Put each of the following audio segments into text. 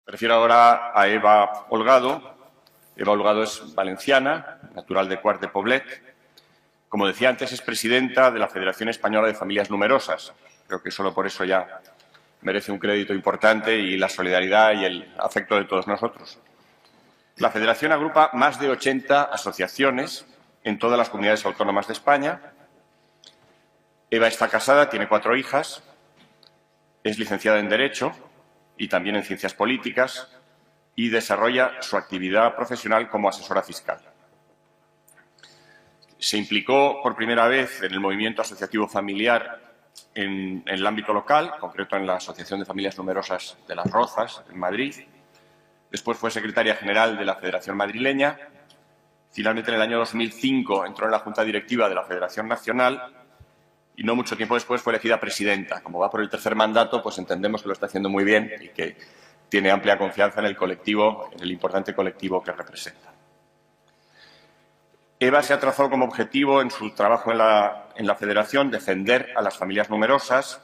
Me refiero ahora a Eva Holgado. Eva Holgado es valenciana, natural de Quart de Poblet. Como decía antes, es presidenta de la Federación Española de Familias Numerosas. Creo que solo por eso ya merece un crédito importante y la solidaridad y el afecto de todos nosotros. La Federación agrupa más de 80 asociaciones en todas las comunidades autónomas de España. Eva está casada, tiene 4 hijas, es licenciada en Derecho y también en Ciencias Políticas y desarrolla su actividad profesional como asesora fiscal. Se implicó por primera vez en el movimiento asociativo familiar en el ámbito local, en concreto en la Asociación de Familias Numerosas de Las Rozas, en Madrid. Después fue secretaria general de la Federación Madrileña. Finalmente, en el año 2005, entró en la Junta Directiva de la Federación Nacional y no mucho tiempo después fue elegida presidenta. Como va por el 3er mandato, pues entendemos que lo está haciendo muy bien y que tiene amplia confianza en el colectivo, en el importante colectivo que representa. Eva se ha trazado como objetivo en su trabajo en la Federación defender a las familias numerosas,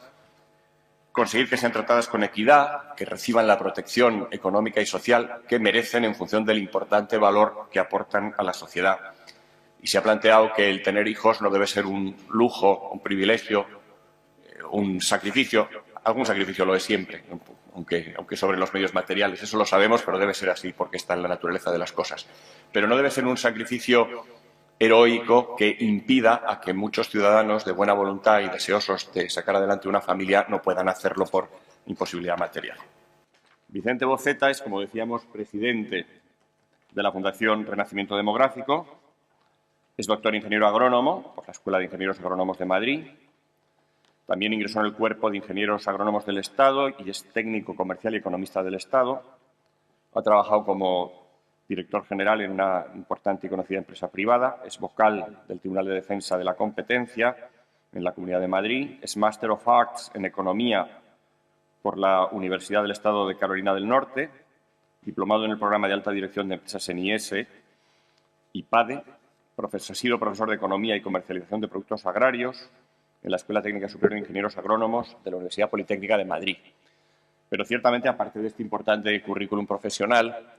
conseguir que sean tratadas con equidad, que reciban la protección económica y social que merecen en función del importante valor que aportan a la sociedad. Y se ha planteado que el tener hijos no debe ser un lujo, un privilegio, un sacrificio. Algún sacrificio lo es siempre, aunque sobre los medios materiales. Eso lo sabemos, pero debe ser así porque está en la naturaleza de las cosas. Pero no debe ser un sacrificio heroico que impida a que muchos ciudadanos de buena voluntad y deseosos de sacar adelante una familia no puedan hacerlo por imposibilidad material. Vicente Boceta es, como decíamos, presidente de la Fundación Renacimiento Demográfico. Es doctor ingeniero agrónomo por la Escuela de Ingenieros Agrónomos de Madrid. También ingresó en el Cuerpo de Ingenieros Agrónomos del Estado y es técnico comercial y economista del Estado. Ha trabajado como director general en una importante y conocida empresa privada. Es vocal del Tribunal de Defensa de la Competencia en la Comunidad de Madrid. Es Master of Arts en Economía por la Universidad del Estado de Carolina del Norte. Diplomado en el programa de alta dirección de empresas en IES y PADE. Ha sido profesor de Economía y Comercialización de Productos Agrarios en la Escuela Técnica Superior de Ingenieros Agrónomos de la Universidad Politécnica de Madrid. Pero ciertamente, aparte de este importante currículum profesional,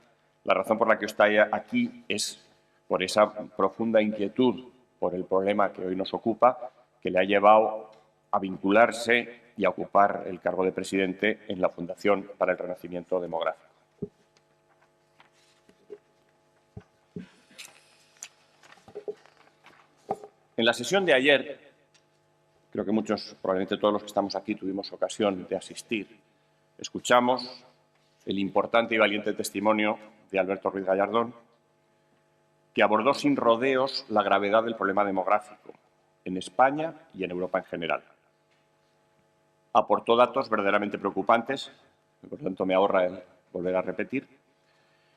la razón por la que está aquí es por esa profunda inquietud por el problema que hoy nos ocupa, que le ha llevado a vincularse y a ocupar el cargo de presidente en la Fundación para el Renacimiento Demográfico. En la sesión de ayer, creo que muchos, probablemente todos los que estamos aquí, tuvimos ocasión de asistir. Escuchamos el importante y valiente testimonio de Alberto Ruiz Gallardón, que abordó sin rodeos la gravedad del problema demográfico en España y en Europa en general. Aportó datos verdaderamente preocupantes, por lo tanto me ahorra el volver a repetir,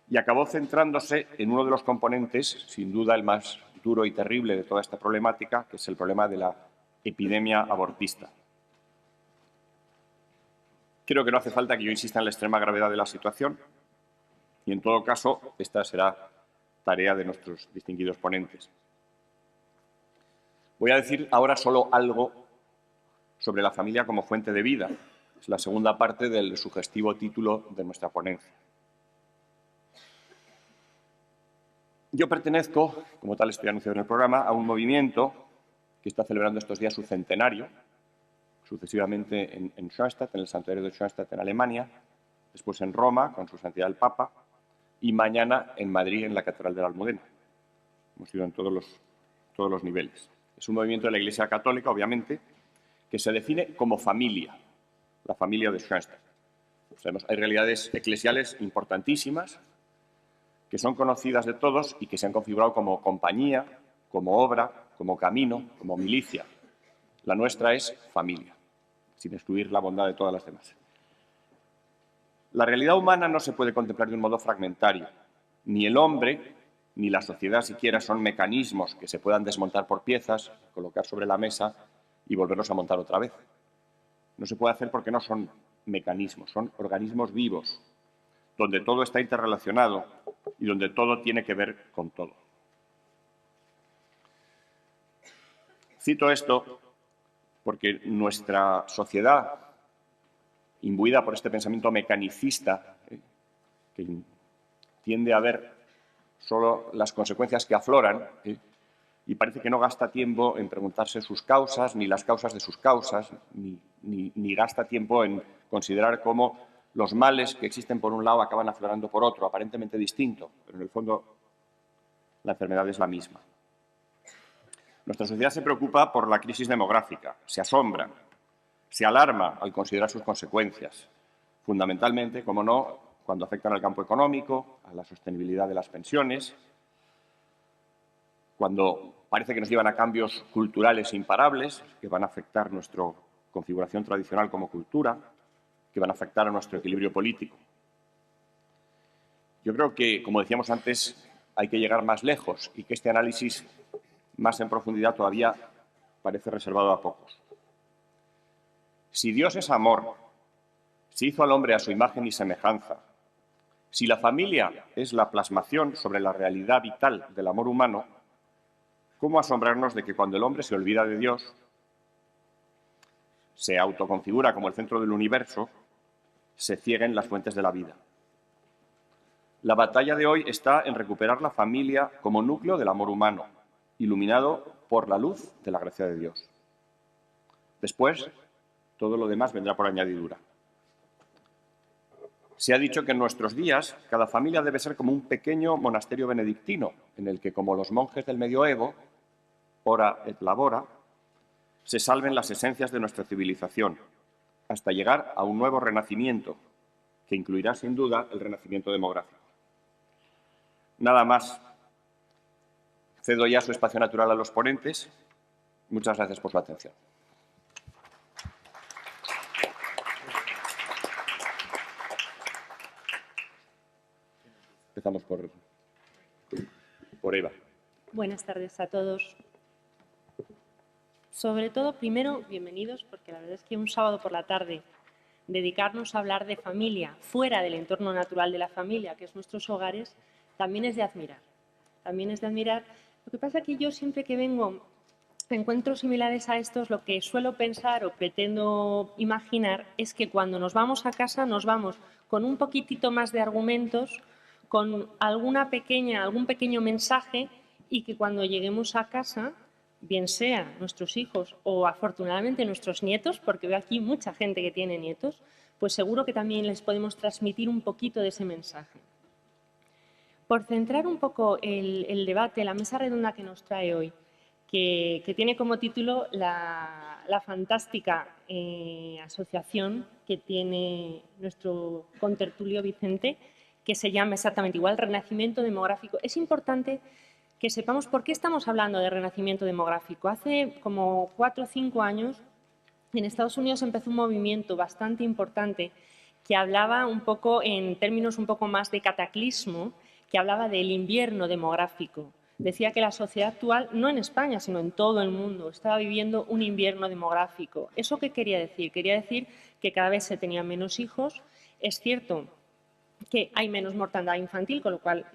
y acabó centrándose en uno de los componentes, sin duda el más duro y terrible de toda esta problemática, que es el problema de la epidemia abortista. Creo que no hace falta que yo insista en la extrema gravedad de la situación y, en todo caso, esta será tarea de nuestros distinguidos ponentes. Voy a decir ahora solo algo sobre la familia como fuente de vida. Es la segunda parte del sugestivo título de nuestra ponencia. Yo pertenezco, como tal estoy anunciado en el programa, a un movimiento que está celebrando estos días su centenario, sucesivamente en Schoenstatt, en el santuario de Schoenstatt en Alemania, después en Roma, con su santidad el Papa, y mañana en Madrid, en la Catedral de la Almudena. Hemos ido en todos los niveles. Es un movimiento de la Iglesia Católica, obviamente, que se define como familia, la familia de Schoenstatt. Sabemos, hay realidades eclesiales importantísimas que son conocidas de todos y que se han configurado como compañía, como obra, como camino, como milicia. La nuestra es familia, sin excluir la bondad de todas las demás. La realidad humana no se puede contemplar de un modo fragmentario. Ni el hombre, ni la sociedad siquiera son mecanismos que se puedan desmontar por piezas, colocar sobre la mesa y volverlos a montar otra vez. No se puede hacer porque no son mecanismos, son organismos vivos, donde todo está interrelacionado y donde todo tiene que ver con todo. Cito esto porque nuestra sociedad, imbuida por este pensamiento mecanicista, que tiende a ver solo las consecuencias que afloran, y parece que no gasta tiempo en preguntarse sus causas, ni las causas de sus causas, ni gasta tiempo en considerar cómo los males que existen por un lado acaban aflorando por otro, aparentemente distinto, pero en el fondo la enfermedad es la misma. Nuestra sociedad se preocupa por la crisis demográfica, se asombra, se alarma al considerar sus consecuencias, fundamentalmente, como no, cuando afectan al campo económico, a la sostenibilidad de las pensiones, cuando parece que nos llevan a cambios culturales imparables que van a afectar nuestra configuración tradicional como cultura, que van a afectar a nuestro equilibrio político. Yo creo que, como decíamos antes, hay que llegar más lejos y que este análisis más en profundidad todavía parece reservado a pocos. Si Dios es amor, si hizo al hombre a su imagen y semejanza, si la familia es la plasmación sobre la realidad vital del amor humano, ¿cómo asombrarnos de que cuando el hombre se olvida de Dios, se autoconfigura como el centro del universo, se cieguen las fuentes de la vida? La batalla de hoy está en recuperar la familia como núcleo del amor humano, iluminado por la luz de la gracia de Dios. Después, todo lo demás vendrá por añadidura. Se ha dicho que en nuestros días cada familia debe ser como un pequeño monasterio benedictino, en el que, como los monjes del medioevo, ora et labora, se salven las esencias de nuestra civilización, hasta llegar a un nuevo renacimiento, que incluirá sin duda el renacimiento demográfico. Nada más. Cedo ya su espacio natural a los ponentes. Muchas gracias por su atención. Empezamos por Eva. Buenas tardes a todos. Sobre todo, primero, bienvenidos, porque la verdad es que un sábado por la tarde dedicarnos a hablar de familia fuera del entorno natural de la familia, que es nuestros hogares, también es de admirar. También es de admirar. Lo que pasa es que yo siempre que vengo a encuentros similares a estos, lo que suelo pensar o pretendo imaginar es que cuando nos vamos a casa nos vamos con un poquitito más de argumentos, con algún pequeño mensaje, y que cuando lleguemos a casa, bien sea nuestros hijos o afortunadamente nuestros nietos, porque veo aquí mucha gente que tiene nietos, pues seguro que también les podemos transmitir un poquito de ese mensaje. Por centrar un poco el debate, la mesa redonda que nos trae hoy, que tiene como título la fantástica asociación que tiene nuestro contertulio Vicente, que se llama exactamente igual, Renacimiento Demográfico. Es importante que sepamos por qué estamos hablando de renacimiento demográfico. Hace como 4 o 5 años en Estados Unidos empezó un movimiento bastante importante que hablaba un poco en términos un poco más de cataclismo, que hablaba del invierno demográfico. Decía que la sociedad actual, no en España, sino en todo el mundo, estaba viviendo un invierno demográfico. ¿Eso qué quería decir? Quería decir que cada vez se tenían menos hijos. Es cierto que hay menos mortandad infantil, con lo cual,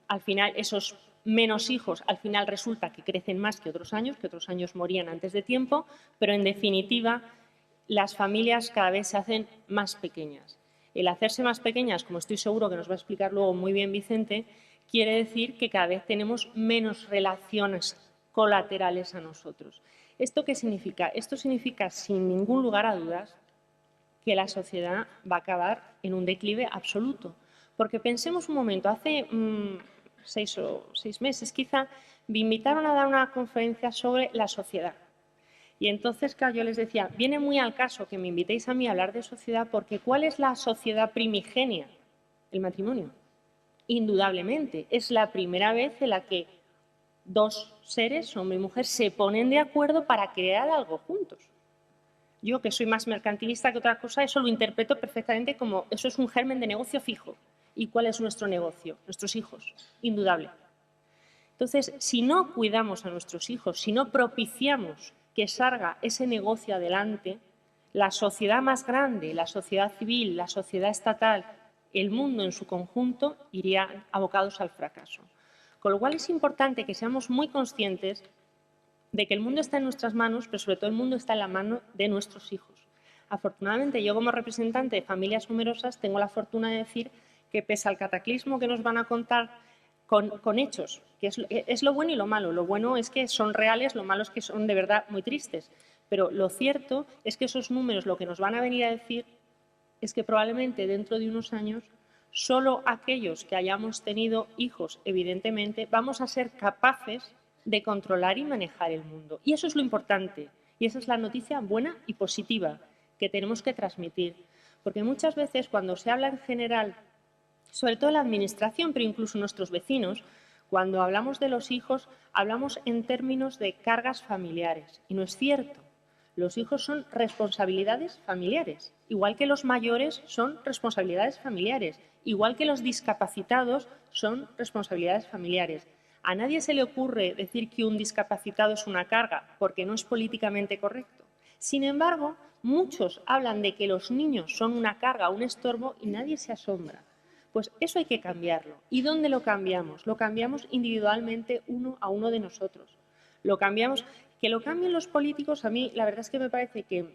al final, esos menos hijos, al final resulta que crecen más que otros años morían antes de tiempo, pero en definitiva, las familias cada vez se hacen más pequeñas. El hacerse más pequeñas, como estoy seguro que nos va a explicar luego muy bien Vicente, quiere decir que cada vez tenemos menos relaciones colaterales a nosotros. ¿Esto qué significa? Esto significa, sin ningún lugar a dudas, que la sociedad va a acabar en un declive absoluto. Porque pensemos un momento, hace 6 meses quizá, me invitaron a dar una conferencia sobre la sociedad. Y entonces, claro, yo les decía, viene muy al caso que me invitéis a mí a hablar de sociedad, porque ¿cuál es la sociedad primigenia? El matrimonio. Indudablemente, es la primera vez en la que dos seres, hombre y mujer, se ponen de acuerdo para crear algo juntos. Yo, que soy más mercantilista que otra cosa, eso lo interpreto perfectamente como eso es un germen de negocio fijo. ¿Y cuál es nuestro negocio? Nuestros hijos, indudable. Entonces, si no cuidamos a nuestros hijos, si no propiciamos que salga ese negocio adelante, la sociedad más grande, la sociedad civil, la sociedad estatal, el mundo en su conjunto irían abocados al fracaso. Con lo cual es importante que seamos muy conscientes de que el mundo está en nuestras manos, pero sobre todo el mundo está en la mano de nuestros hijos. Afortunadamente, yo como representante de familias numerosas tengo la fortuna de decir que pese al cataclismo que nos van a contar con hechos, que es lo bueno y lo malo. Lo bueno es que son reales, lo malo es que son de verdad muy tristes. Pero lo cierto es que esos números lo que nos van a venir a decir es que probablemente dentro de unos años solo aquellos que hayamos tenido hijos, evidentemente, vamos a ser capaces de controlar y manejar el mundo. Y eso es lo importante. Y esa es la noticia buena y positiva que tenemos que transmitir. Porque muchas veces cuando se habla en general, sobre todo en la administración, pero incluso nuestros vecinos, cuando hablamos de los hijos, hablamos en términos de cargas familiares. Y no es cierto. Los hijos son responsabilidades familiares, igual que los mayores son responsabilidades familiares, igual que los discapacitados son responsabilidades familiares. A nadie se le ocurre decir que un discapacitado es una carga, porque no es políticamente correcto. Sin embargo, muchos hablan de que los niños son una carga, un estorbo, y nadie se asombra. Pues eso hay que cambiarlo. ¿Y dónde lo cambiamos? Lo cambiamos individualmente, uno a uno de nosotros. Lo cambiamos. Que lo cambien los políticos, a mí la verdad es que me parece que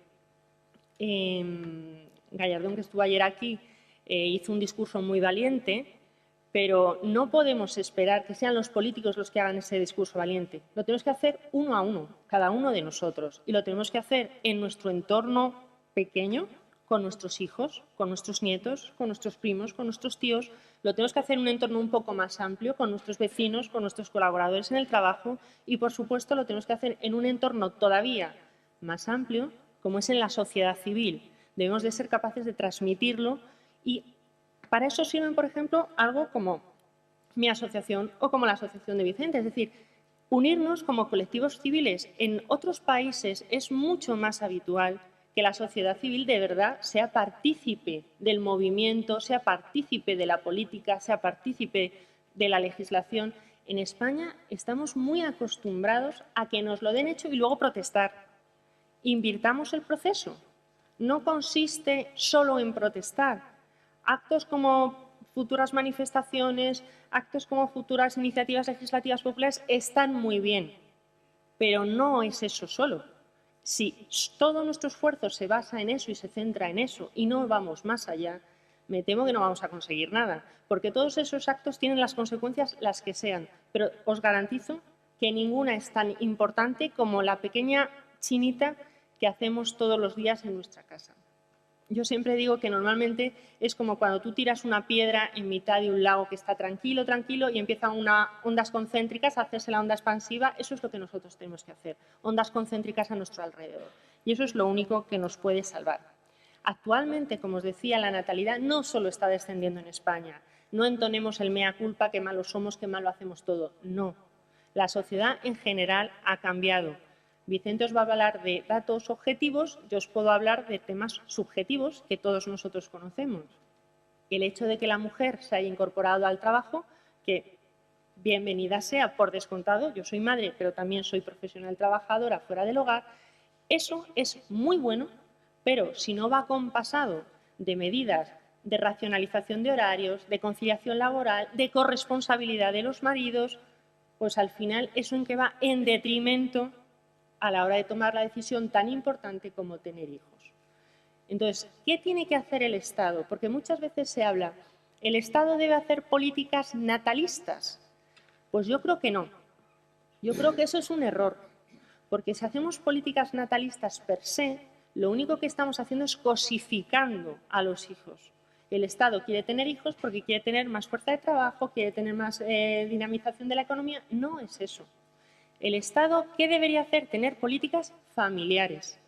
Gallardón, que estuvo ayer aquí, hizo un discurso muy valiente, pero no podemos esperar que sean los políticos los que hagan ese discurso valiente. Lo tenemos que hacer uno a uno, cada uno de nosotros, y lo tenemos que hacer en nuestro entorno pequeño, con nuestros hijos, con nuestros nietos, con nuestros primos, con nuestros tíos. Lo tenemos que hacer en un entorno un poco más amplio, con nuestros vecinos, con nuestros colaboradores en el trabajo y, por supuesto, lo tenemos que hacer en un entorno todavía más amplio, como es en la sociedad civil. Debemos de ser capaces de transmitirlo y para eso sirven, por ejemplo, algo como mi asociación o como la Asociación de Vicente. Es decir, unirnos como colectivos civiles. En otros países es mucho más habitual que la sociedad civil de verdad sea partícipe del movimiento, sea partícipe de la política, sea partícipe de la legislación. En España estamos muy acostumbrados a que nos lo den hecho y luego protestar. Invirtamos el proceso. No consiste solo en protestar. Actos como futuras manifestaciones, actos como futuras iniciativas legislativas populares están muy bien, pero no es eso solo. Si todo nuestro esfuerzo se basa en eso y se centra en eso y no vamos más allá, me temo que no vamos a conseguir nada, porque todos esos actos tienen las consecuencias las que sean, pero os garantizo que ninguna es tan importante como la pequeña chinita que hacemos todos los días en nuestra casa. Yo siempre digo que normalmente es como cuando tú tiras una piedra en mitad de un lago que está tranquilo, tranquilo, y empiezan ondas concéntricas a hacerse la onda expansiva. Eso es lo que nosotros tenemos que hacer, ondas concéntricas a nuestro alrededor. Y eso es lo único que nos puede salvar. Actualmente, como os decía, la natalidad no solo está descendiendo en España. No entonemos el mea culpa, que malos somos, que mal lo hacemos todo. No. La sociedad en general ha cambiado. Vicente os va a hablar de datos objetivos, yo os puedo hablar de temas subjetivos que todos nosotros conocemos. El hecho de que la mujer se haya incorporado al trabajo, que bienvenida sea, por descontado, yo soy madre, pero también soy profesional trabajadora fuera del hogar, eso es muy bueno, pero si no va acompasado de medidas de racionalización de horarios, de conciliación laboral, de corresponsabilidad de los maridos, pues al final eso en que va en detrimento a la hora de tomar la decisión tan importante como tener hijos. Entonces, ¿qué tiene que hacer el Estado? Porque muchas veces se habla, ¿el Estado debe hacer políticas natalistas? Pues yo creo que no. Yo creo que eso es un error, porque si hacemos políticas natalistas per se, lo único que estamos haciendo es cosificando a los hijos. El Estado quiere tener hijos porque quiere tener más fuerza de trabajo, quiere tener más dinamización de la economía. No es eso. El Estado, ¿qué debería hacer? Tener políticas familiares.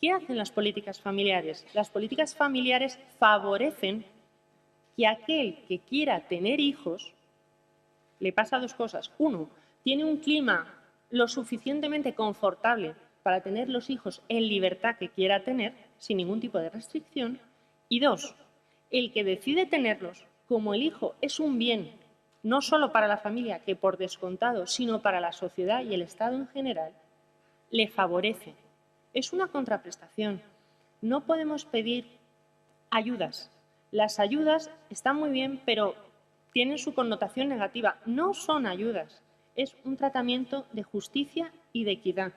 ¿Qué hacen las políticas familiares? Las políticas familiares favorecen que aquel que quiera tener hijos le pasa dos cosas. Uno, tiene un clima lo suficientemente confortable para tener los hijos en libertad que quiera tener, sin ningún tipo de restricción. Y dos, el que decide tenerlos, como el hijo es un bien no solo para la familia, que por descontado, sino para la sociedad y el Estado en general, le favorece. Es una contraprestación. No podemos pedir ayudas. Las ayudas están muy bien, pero tienen su connotación negativa. No son ayudas, es un tratamiento de justicia y de equidad.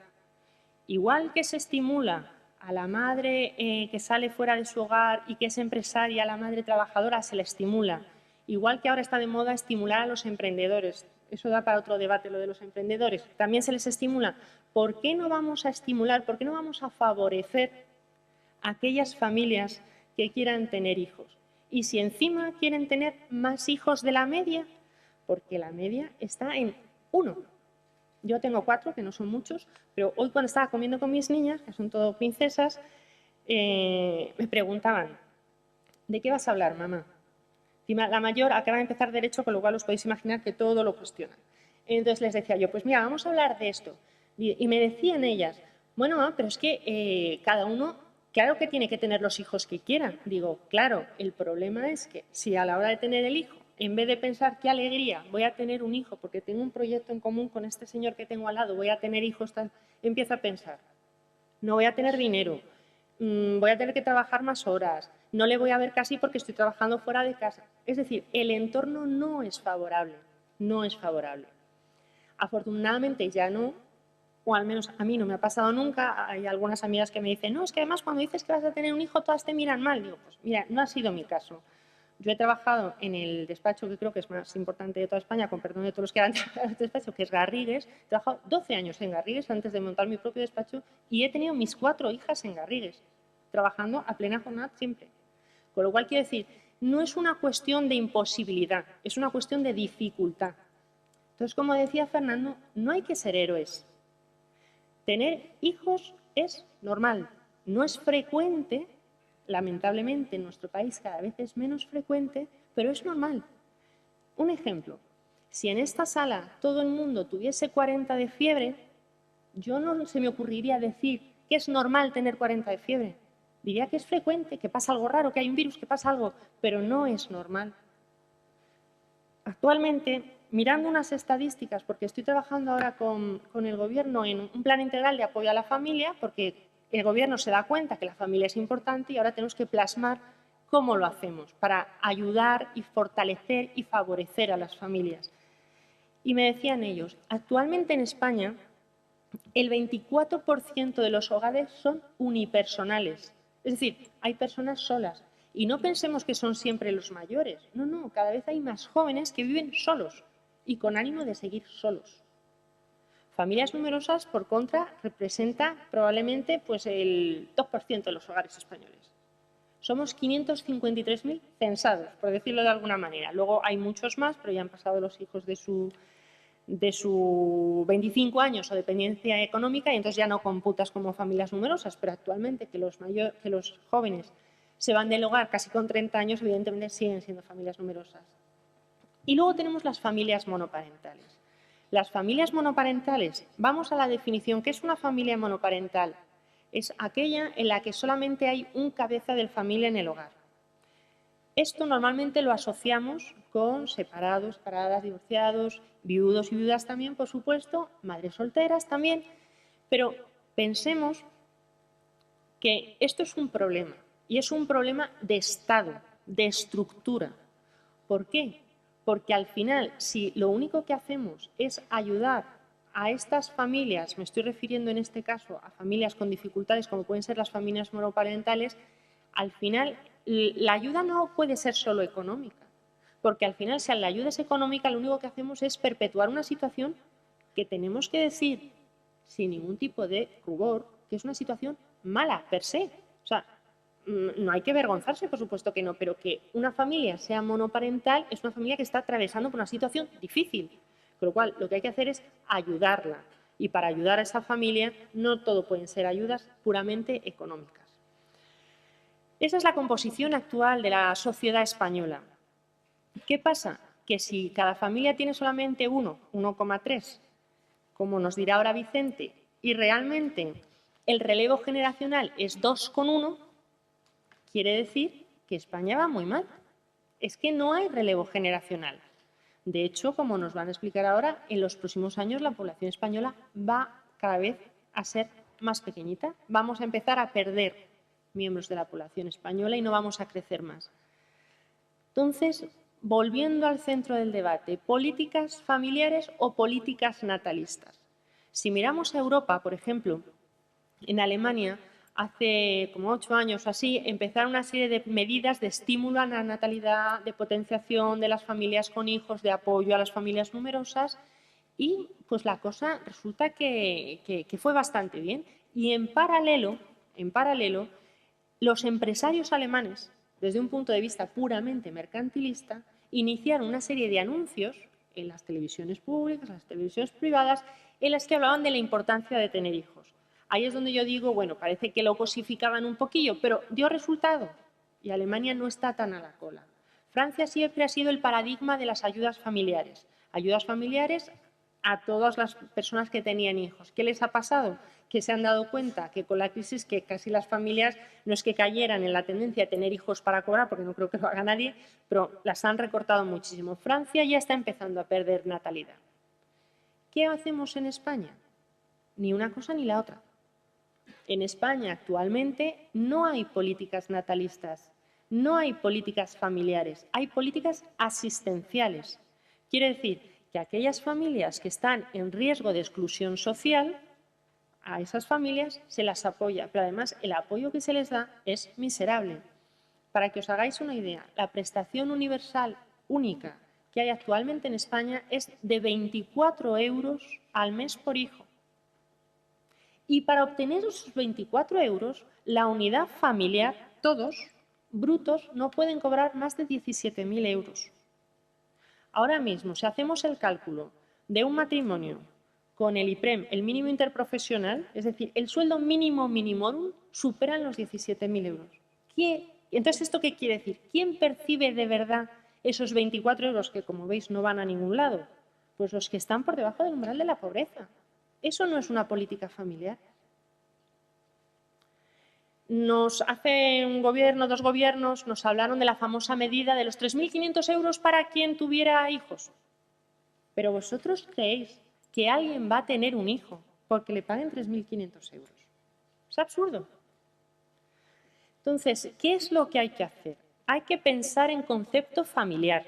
Igual que se estimula a la madre que sale fuera de su hogar y que es empresaria, a la madre trabajadora se la estimula, Igual que ahora está de moda estimular a los emprendedores. Eso da para otro debate, lo de los emprendedores. También se les estimula. ¿Por qué no vamos a estimular, por qué no vamos a favorecer a aquellas familias que quieran tener hijos? Y si encima quieren tener más hijos de la media, porque la media está en 1. Yo tengo 4, que no son muchos, pero hoy cuando estaba comiendo con mis niñas, que son todo princesas, me preguntaban, ¿de qué vas a hablar, mamá? La mayor acaba de empezar Derecho, con lo cual os podéis imaginar que todo lo cuestionan. Entonces les decía yo, pues mira, vamos a hablar de esto. Y me decían ellas, bueno, pero es que cada uno, claro que tiene que tener los hijos que quiera. Digo, claro, el problema es que si a la hora de tener el hijo, en vez de pensar qué alegría, voy a tener un hijo porque tengo un proyecto en común con este señor que tengo al lado, voy a tener hijos, empieza a pensar, no voy a tener dinero, voy a tener que trabajar más horas, no le voy a ver casi porque estoy trabajando fuera de casa. Es decir, el entorno no es favorable, no es favorable. Afortunadamente ya no, o al menos a mí no me ha pasado nunca. Hay algunas amigas que me dicen, no, es que además cuando dices que vas a tener un hijo todas te miran mal. Digo, pues mira, no ha sido mi caso. Yo he trabajado en el despacho que creo que es más importante de toda España, con perdón de todos los que han trabajado en el despacho, que es Garrigues. He trabajado 12 años en Garrigues antes de montar mi propio despacho y he tenido mis 4 hijas en Garrigues, trabajando a plena jornada siempre. Con lo cual, quiero decir, no es una cuestión de imposibilidad, es una cuestión de dificultad. Entonces, como decía Fernando, no hay que ser héroes. Tener hijos es normal, no es frecuente. Lamentablemente en nuestro país cada vez es menos frecuente, pero es normal. Un ejemplo, si en esta sala todo el mundo tuviese 40 de fiebre, yo no se me ocurriría decir que es normal tener 40 de fiebre. Diría que es frecuente, que pasa algo raro, que hay un virus, que pasa algo, pero no es normal. Actualmente, mirando unas estadísticas, porque estoy trabajando ahora con el Gobierno en un plan integral de apoyo a la familia, porque el Gobierno se da cuenta que la familia es importante y ahora tenemos que plasmar cómo lo hacemos para ayudar y fortalecer y favorecer a las familias. Y me decían ellos, actualmente en España el 24% de los hogares son unipersonales, es decir, hay personas solas. Y no pensemos que son siempre los mayores, no, no, cada vez hay más jóvenes que viven solos y con ánimo de seguir solos. Familias numerosas, por contra, representa probablemente pues, el 2% de los hogares españoles. Somos 553.000 censados, por decirlo de alguna manera. Luego hay muchos más, pero ya han pasado los hijos de su 25 años o dependencia económica y entonces ya no computas como familias numerosas, pero actualmente que los jóvenes se van del hogar casi con 30 años, evidentemente siguen siendo familias numerosas. Y luego tenemos las familias monoparentales. Las familias monoparentales, vamos a la definición. ¿Qué es una familia monoparental? Es aquella en la que solamente hay un cabeza de familia en el hogar. Esto normalmente lo asociamos con separados, separadas, divorciados, viudos y viudas también, por supuesto, madres solteras también, pero pensemos que esto es un problema y es un problema de Estado, de estructura. ¿Por qué? Porque al final, si lo único que hacemos es ayudar a estas familias, me estoy refiriendo en este caso a familias con dificultades como pueden ser las familias monoparentales, al final la ayuda no puede ser solo económica, porque al final si la ayuda es económica lo único que hacemos es perpetuar una situación que tenemos que decir sin ningún tipo de rubor que es una situación mala per se. O sea, no hay que avergonzarse, por supuesto que no, pero que una familia sea monoparental es una familia que está atravesando por una situación difícil. Con lo cual, lo que hay que hacer es ayudarla. Y para ayudar a esa familia, no todo pueden ser ayudas puramente económicas. Esa es la composición actual de la sociedad española. ¿Qué pasa? Que si cada familia tiene solamente 1,3, como nos dirá ahora Vicente, y realmente el relevo generacional es 2,1, quiere decir que España va muy mal. Es que no hay relevo generacional. De hecho, como nos van a explicar ahora, en los próximos años la población española va cada vez a ser más pequeñita. Vamos a empezar a perder miembros de la población española y no vamos a crecer más. Entonces, volviendo al centro del debate, ¿políticas familiares o políticas natalistas? Si miramos a Europa, por ejemplo, en Alemania hace como 8 años o así, empezaron una serie de medidas de estímulo a la natalidad, de potenciación de las familias con hijos, de apoyo a las familias numerosas y pues la cosa resulta que fue bastante bien. Y en paralelo, los empresarios alemanes, desde un punto de vista puramente mercantilista, iniciaron una serie de anuncios en las televisiones públicas, en las televisiones privadas, en las que hablaban de la importancia de tener hijos. Ahí es donde yo digo, bueno, parece que lo cosificaban un poquillo, pero dio resultado y Alemania no está tan a la cola. Francia siempre ha sido el paradigma de las ayudas familiares a todas las personas que tenían hijos. ¿Qué les ha pasado? Que se han dado cuenta que con la crisis que casi las familias no es que cayeran en la tendencia a tener hijos para cobrar, porque no creo que lo haga nadie, pero las han recortado muchísimo. Francia ya está empezando a perder natalidad. ¿Qué hacemos en España? Ni una cosa ni la otra. En España actualmente no hay políticas natalistas, no hay políticas familiares, hay políticas asistenciales. Quiere decir que aquellas familias que están en riesgo de exclusión social, a esas familias se las apoya, pero además el apoyo que se les da es miserable. Para que os hagáis una idea, la prestación universal única que hay actualmente en España es de 24 euros al mes por hijo. Y para obtener esos 24 euros, la unidad familiar, todos, brutos, no pueden cobrar más de 17.000 euros. Ahora mismo, si hacemos el cálculo de un matrimonio con el IPREM, el mínimo interprofesional, es decir, el sueldo mínimo minimorum, superan los 17.000 euros. Entonces, ¿esto qué quiere decir? ¿Quién percibe de verdad esos 24 euros que, como veis, no van a ningún lado? Pues los que están por debajo del umbral de la pobreza. Eso no es una política familiar. Hace un gobierno, 2 gobiernos, nos hablaron de la famosa medida de los 3.500 euros para quien tuviera hijos. Pero vosotros creéis que alguien va a tener un hijo porque le paguen 3.500 euros. Es absurdo. Entonces, ¿qué es lo que hay que hacer? Hay que pensar en concepto familiar.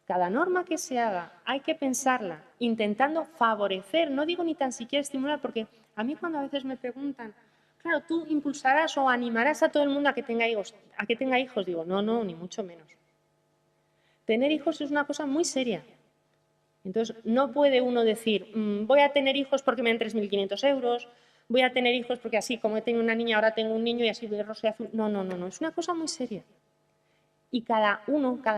Cada norma que se haga hay que pensarla intentando favorecer, no digo ni tan siquiera estimular, porque a mí cuando a veces me preguntan, claro, tú impulsarás o animarás a todo el mundo a que tenga hijos, digo, no, ni mucho menos. Tener hijos es una cosa muy seria. Entonces, no puede uno decir, voy a tener hijos porque me dan 3.500 euros, voy a tener hijos porque así como he tenido una niña, ahora tengo un niño y así de rosa y azul. No, es una cosa muy seria. Y cada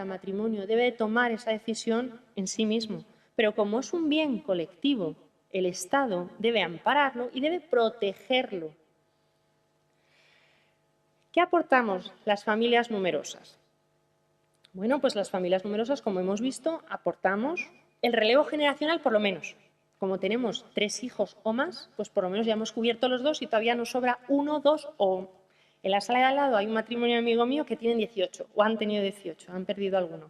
matrimonio debe tomar esa decisión en sí mismo. Pero como es un bien colectivo, el Estado debe ampararlo y debe protegerlo. ¿Qué aportamos las familias numerosas? Bueno, pues las familias numerosas, como hemos visto, aportamos el relevo generacional por lo menos. Como tenemos 3 hijos o más, pues por lo menos ya hemos cubierto los 2 y todavía nos sobra 1, 2 o... En la sala de al lado hay un matrimonio amigo mío que tienen 18 o han tenido 18, han perdido alguno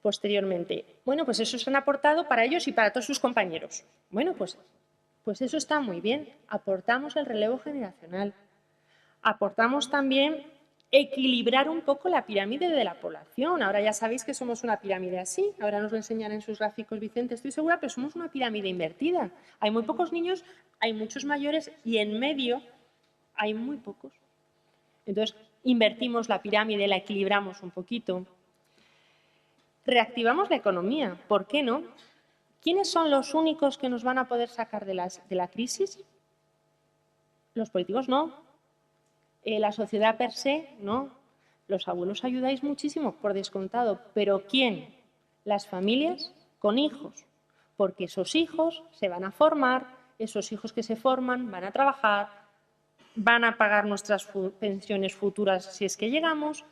posteriormente. Bueno, pues eso se han aportado para ellos y para todos sus compañeros. Bueno, pues eso está muy bien. Aportamos el relevo generacional. Aportamos también equilibrar un poco la pirámide de la población. Ahora ya sabéis que somos una pirámide así. Ahora nos lo enseñará en sus gráficos Vicente, estoy segura, pero somos una pirámide invertida. Hay muy pocos niños, hay muchos mayores y en medio hay muy pocos. Entonces, invertimos la pirámide, la equilibramos un poquito. Reactivamos la economía, ¿por qué no? ¿Quiénes son los únicos que nos van a poder sacar de la crisis? Los políticos no. La sociedad per se no. Los abuelos ayudáis muchísimo, por descontado. ¿Pero quién? Las familias con hijos. Porque esos hijos se van a formar, esos hijos que se forman van a trabajar, van a pagar nuestras pensiones futuras si es que llegamos.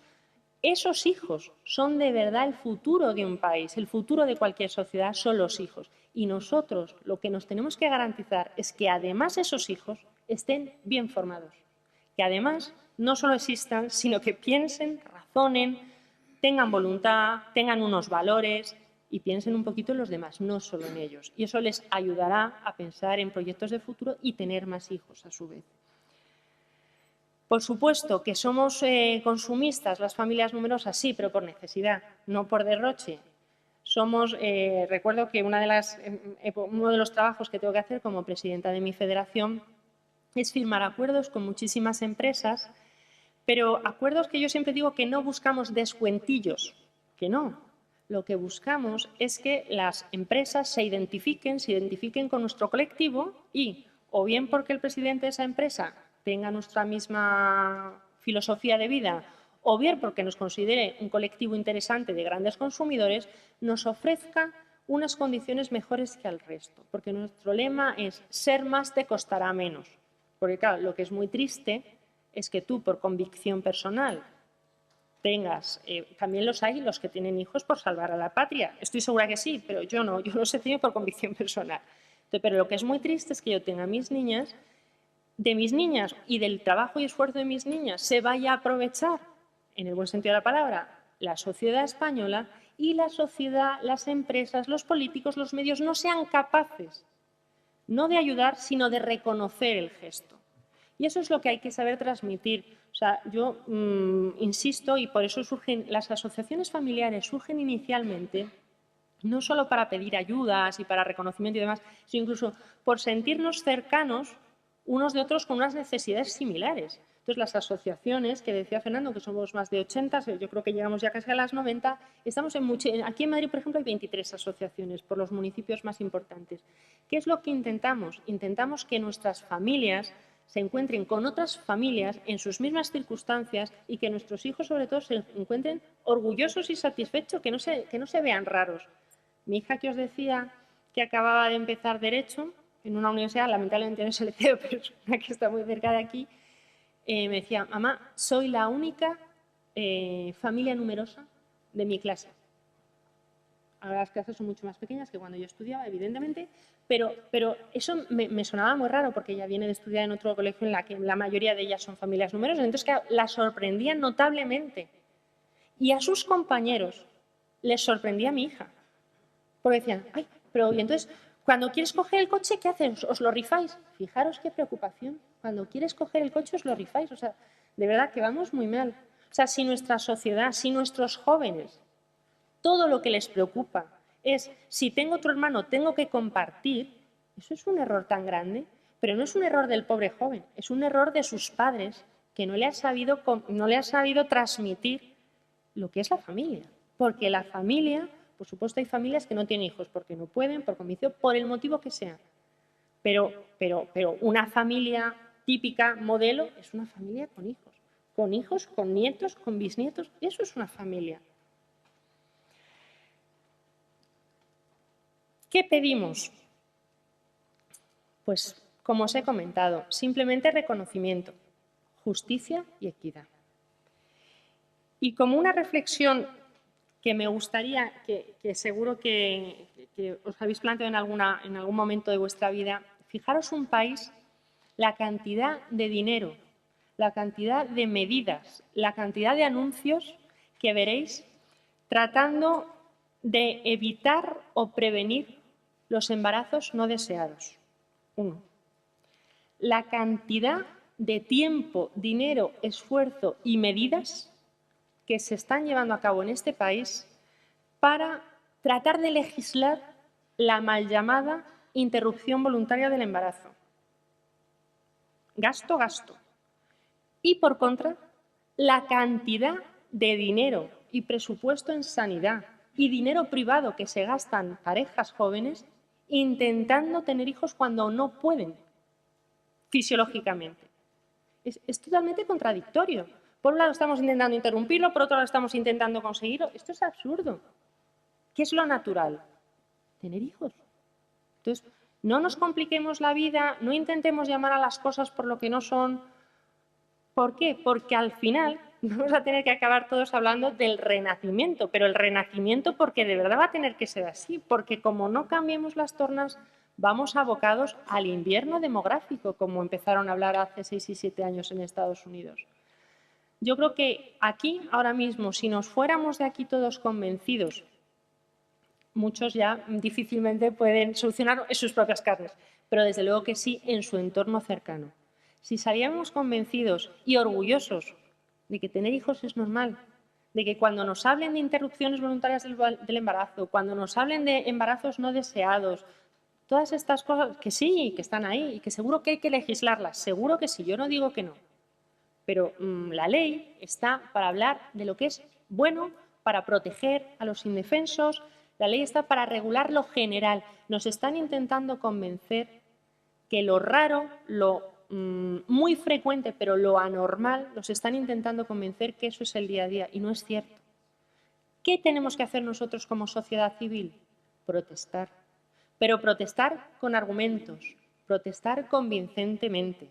Esos hijos son de verdad el futuro de un país, el futuro de cualquier sociedad son los hijos. Y nosotros lo que nos tenemos que garantizar es que además esos hijos estén bien formados. Que además no solo existan, sino que piensen, razonen, tengan voluntad, tengan unos valores y piensen un poquito en los demás, no solo en ellos. Y eso les ayudará a pensar en proyectos de futuro y tener más hijos a su vez. Por supuesto que somos consumistas las familias numerosas, sí, pero por necesidad, no por derroche. Recuerdo que uno de los trabajos que tengo que hacer como presidenta de mi federación es firmar acuerdos con muchísimas empresas, pero acuerdos que yo siempre digo que no buscamos descuentillos, que no. Lo que buscamos es que las empresas se identifiquen con nuestro colectivo y, o bien porque el presidente de esa empresa tenga nuestra misma filosofía de vida, o bien porque nos considere un colectivo interesante de grandes consumidores, nos ofrezca unas condiciones mejores que al resto. Porque nuestro lema es ser más te costará menos. Porque claro, lo que es muy triste es que tú, por convicción personal, tengas, también los hay los que tienen hijos por salvar a la patria. Estoy segura que sí, pero yo no, yo los he tenido por convicción personal. Entonces, pero lo que es muy triste es que yo tenga mis niñas, de mis niñas y del trabajo y esfuerzo de mis niñas se vaya a aprovechar, en el buen sentido de la palabra, la sociedad española y la sociedad, las empresas, los políticos, los medios no sean capaces, no de ayudar, sino de reconocer el gesto. Y eso es lo que hay que saber transmitir. O sea, yo insisto, y por eso surgen las asociaciones familiares, surgen inicialmente no solo para pedir ayudas y para reconocimiento y demás, sino incluso por sentirnos cercanos unos de otros con unas necesidades similares. Entonces, las asociaciones, que decía Fernando, que somos más de 80, yo creo que llegamos ya casi a las 90, estamos aquí en Madrid, por ejemplo, hay 23 asociaciones por los municipios más importantes. ¿Qué es lo que intentamos? Intentamos que nuestras familias se encuentren con otras familias en sus mismas circunstancias y que nuestros hijos, sobre todo, se encuentren orgullosos y satisfechos, que no se vean raros. Mi hija, que os decía que acababa de empezar Derecho en una universidad, lamentablemente no es el CEO, pero es una que está muy cerca de aquí, me decía, mamá, soy la única familia numerosa de mi clase. Ahora las clases son mucho más pequeñas que cuando yo estudiaba, evidentemente, pero eso me sonaba muy raro porque ella viene de estudiar en otro colegio en la que la mayoría de ellas son familias numerosas. Entonces, claro, la sorprendía notablemente. Y a sus compañeros les sorprendía a mi hija. Porque decían, ay, pero y entonces, cuando quieres coger el coche, ¿qué haces? ¿Os lo rifáis? Fijaros qué preocupación. Cuando quieres coger el coche, os lo rifáis. O sea, de verdad que vamos muy mal. O sea, si nuestra sociedad, si nuestros jóvenes, todo lo que les preocupa es si tengo otro hermano, tengo que compartir, eso es un error tan grande, pero no es un error del pobre joven, es un error de sus padres que no le han sabido transmitir lo que es la familia. Porque la familia, por supuesto, hay familias que no tienen hijos porque no pueden, por convicción, por el motivo que sea. Pero una familia típica, modelo, es una familia con hijos, con nietos, con bisnietos. Eso es una familia. ¿Qué pedimos? Pues, como os he comentado, simplemente reconocimiento, justicia y equidad. Y como una reflexión que me gustaría, que seguro que os habéis planteado en algún momento de vuestra vida, fijaros un país, la cantidad de dinero, la cantidad de medidas, la cantidad de anuncios que veréis tratando de evitar o prevenir los embarazos no deseados. 1. La cantidad de tiempo, dinero, esfuerzo y medidas que se están llevando a cabo en este país para tratar de legislar la mal llamada interrupción voluntaria del embarazo. Gasto, gasto. Y por contra, la cantidad de dinero y presupuesto en sanidad y dinero privado que se gastan parejas jóvenes intentando tener hijos cuando no pueden fisiológicamente. Es totalmente contradictorio. Por un lado estamos intentando interrumpirlo, por otro lado estamos intentando conseguirlo. Esto es absurdo. ¿Qué es lo natural? Tener hijos. Entonces, no nos compliquemos la vida, no intentemos llamar a las cosas por lo que no son. ¿Por qué? Porque al final vamos a tener que acabar todos hablando del renacimiento, pero el renacimiento porque de verdad va a tener que ser así, porque como no cambiemos las tornas, vamos abocados al invierno demográfico, como empezaron a hablar hace 6 y 7 años en Estados Unidos. Yo creo que aquí, ahora mismo, si nos fuéramos de aquí todos convencidos, muchos ya difícilmente pueden solucionar en sus propias carnes, pero desde luego que sí en su entorno cercano. Si saliéramos convencidos y orgullosos de que tener hijos es normal, de que cuando nos hablen de interrupciones voluntarias del embarazo, cuando nos hablen de embarazos no deseados, Todas estas cosas que sí, que están ahí y que seguro que hay que legislarlas, seguro que sí, yo no digo que no. Pero la ley está para hablar de lo que es bueno, para proteger a los indefensos, la ley está para regular lo general. Nos están intentando convencer que lo raro, lo muy frecuente, pero lo anormal, nos están intentando convencer que eso es el día a día y no es cierto. ¿Qué tenemos que hacer nosotros como sociedad civil? Protestar. Pero protestar con argumentos, protestar convincentemente.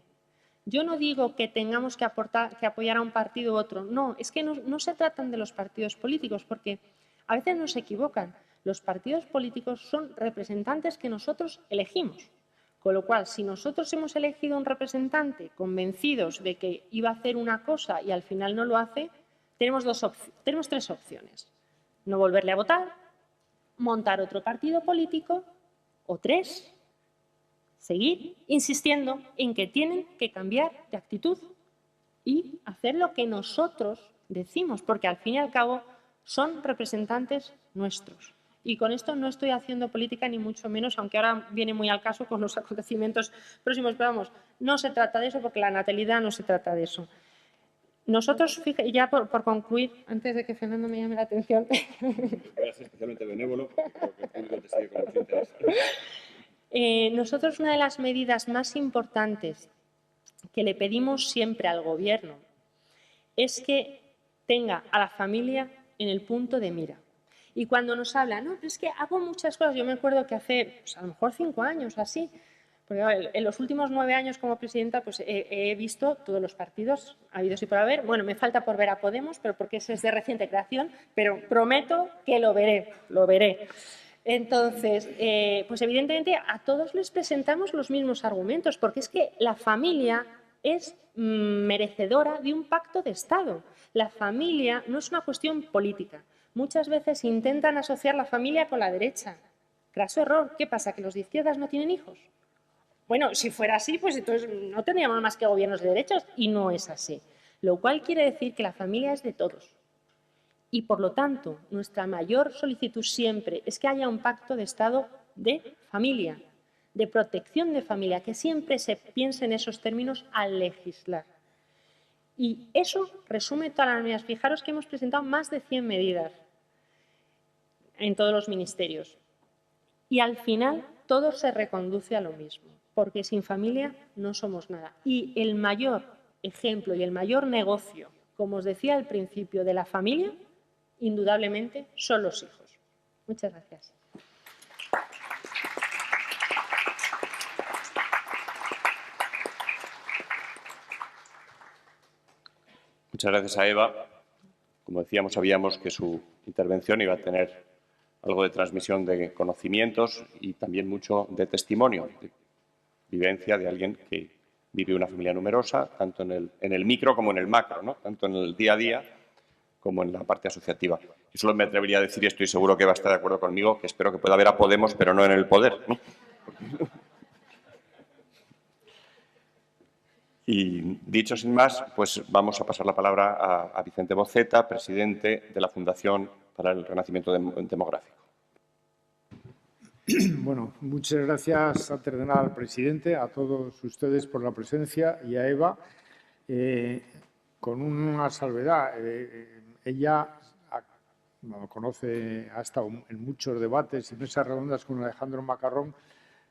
Yo no digo que tengamos que apoyar a un partido u otro. No, es que no se tratan de los partidos políticos, porque a veces nos equivocan. Los partidos políticos son representantes que nosotros elegimos. Con lo cual, si nosotros hemos elegido un representante convencidos de que iba a hacer una cosa y al final no lo hace, tenemos tres opciones. No volverle a votar, montar otro partido político o tres, seguir insistiendo en que tienen que cambiar de actitud y hacer lo que nosotros decimos, porque al fin y al cabo son representantes nuestros. Y con esto no estoy haciendo política ni mucho menos, aunque ahora viene muy al caso con los acontecimientos próximos, pero vamos, no se trata de eso porque la natalidad no se trata de eso. Nosotros, ya por concluir, antes de que Fernando me llame la atención. Voy a ser especialmente benévolo porque creo que el público te sigue con mucho interés. Nosotros, una de las medidas más importantes que le pedimos siempre al Gobierno es que tenga a la familia en el punto de mira. Y cuando nos habla, no, pero es que hago muchas cosas. Yo me acuerdo que hace, pues, a lo mejor 5 años, así, porque en los últimos 9 años como presidenta pues he visto todos los partidos habidos y por haber. Bueno, me falta por ver a Podemos, pero porque ese es de reciente creación, pero prometo que lo veré, lo veré. Entonces, pues evidentemente a todos les presentamos los mismos argumentos, porque es que la familia es merecedora de un pacto de Estado. La familia no es una cuestión política. Muchas veces intentan asociar la familia con la derecha. Craso error. ¿Qué pasa? ¿Que los de izquierdas no tienen hijos? Bueno, si fuera así, pues entonces no tendríamos más que gobiernos de derechas, y no es así. Lo cual quiere decir que la familia es de todos. Y, por lo tanto, nuestra mayor solicitud siempre es que haya un pacto de Estado de familia, de protección de familia, que siempre se piense en esos términos al legislar. Y eso resume todas las medidas. Fijaros que hemos presentado más de 100 medidas en todos los ministerios. Y al final todo se reconduce a lo mismo, porque sin familia no somos nada. Y el mayor ejemplo y el mayor negocio, como os decía al principio, de la familia, indudablemente, son los hijos. Muchas gracias. Muchas gracias a Eva. Como decíamos, sabíamos que su intervención iba a tener algo de transmisión de conocimientos y también mucho de testimonio, de vivencia de alguien que vive una familia numerosa, tanto en el micro como en el macro, ¿no? Tanto en el día a día como en la parte asociativa. Y solo me atrevería a decir, y estoy seguro que va a estar de acuerdo conmigo, que espero que pueda haber a Podemos, pero no en el poder, ¿no? Y dicho sin más, pues vamos a pasar la palabra a Vicente Boceta, presidente de la Fundación para el Renacimiento Demográfico. Bueno, muchas gracias antes de nada al presidente, a todos ustedes por la presencia y a Eva. Con una salvedad, ella conoce, ha estado en muchos debates y mesas redondas con Alejandro Macarrón,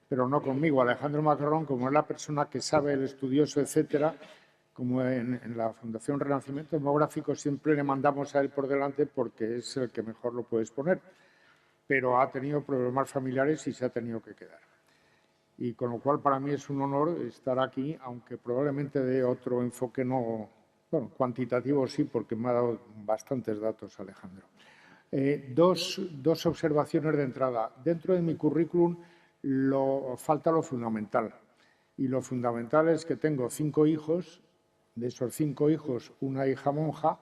pero no conmigo. Alejandro Macarrón, como es la persona que sabe, el estudioso, etcétera, como en la Fundación Renacimiento Demográfico siempre le mandamos a él por delante porque es el que mejor lo puede exponer, pero ha tenido problemas familiares y se ha tenido que quedar. Y con lo cual para mí es un honor estar aquí, aunque probablemente de otro enfoque no, bueno, cuantitativo sí, porque me ha dado bastantes datos Alejandro. Dos observaciones de entrada. Dentro de mi currículum falta lo fundamental. Y lo fundamental es que tengo 5 hijos, de esos 5 hijos, una hija monja,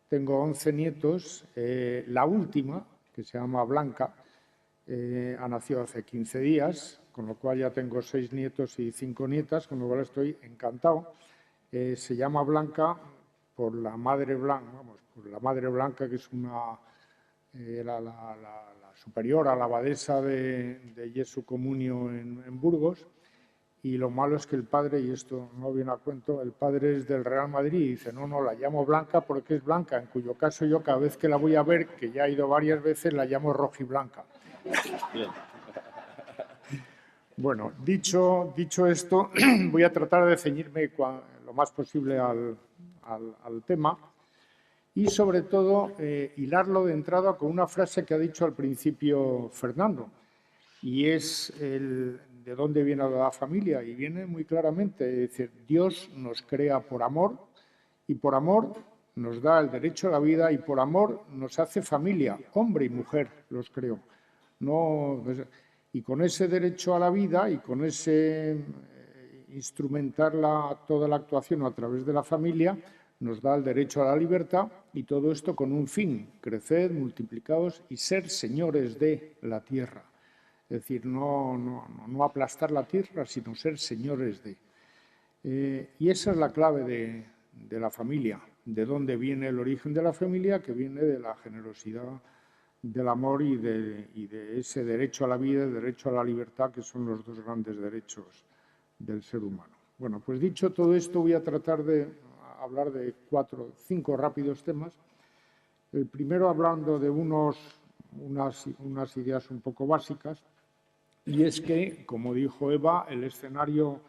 tengo 11 nietos, la última, que se llama Blanca, ha nacido hace 15 días, con lo cual ya tengo 6 nietos y 5 nietas, con lo cual estoy encantado. Se llama Blanca por la madre Blanca, que es una la superiora, la abadesa de Jesu Comunio en Burgos, y lo malo es que el padre, y esto no viene a cuento, el padre es del Real Madrid y dice, no, la llamo Blanca porque es blanca, en cuyo caso yo cada vez que la voy a ver, que ya he ido varias veces, la llamo rojiblanca. Bien. Bueno, dicho esto, voy a tratar de ceñirme lo más posible al tema y, sobre todo, hilarlo de entrada con una frase que ha dicho al principio Fernando, y es de dónde viene la familia, y viene muy claramente, es decir, Dios nos crea por amor y por amor nos da el derecho a la vida y por amor nos hace familia, hombre y mujer los creó. Y con ese derecho a la vida y con ese instrumentar toda la actuación a través de la familia, nos da el derecho a la libertad y todo esto con un fin, crecer, multiplicados y ser señores de la tierra. Es decir, no aplastar la tierra, sino ser señores de. Y esa es la clave de la familia. ¿De dónde viene el origen de la familia? Que viene de la generosidad, del amor y de ese derecho a la vida y derecho a la libertad, que son los dos grandes derechos del ser humano. Bueno, pues dicho todo esto, voy a tratar de hablar de 5 rápidos temas. El primero hablando de unas ideas un poco básicas, y es que, como dijo Eva, el escenario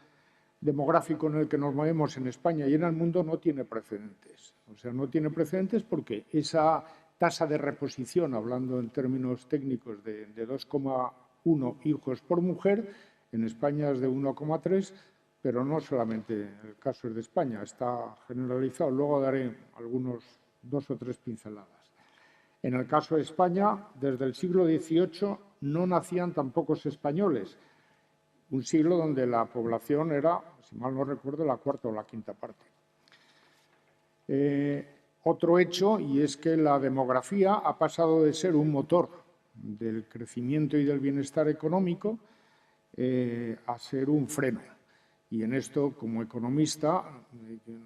demográfico en el que nos movemos en España y en el mundo no tiene precedentes. O sea, no tiene precedentes porque esa tasa de reposición, hablando en términos técnicos, de 2,1 hijos por mujer, en España es de 1,3, pero no solamente el caso es de España, está generalizado. Luego daré 2 o 3 pinceladas. En el caso de España, desde el siglo XVIII no nacían tan pocos españoles, un siglo donde la población era, si mal no recuerdo, la cuarta o la quinta parte. Otro hecho, y es que la demografía ha pasado de ser un motor del crecimiento y del bienestar económico a ser un freno. Y en esto, como economista,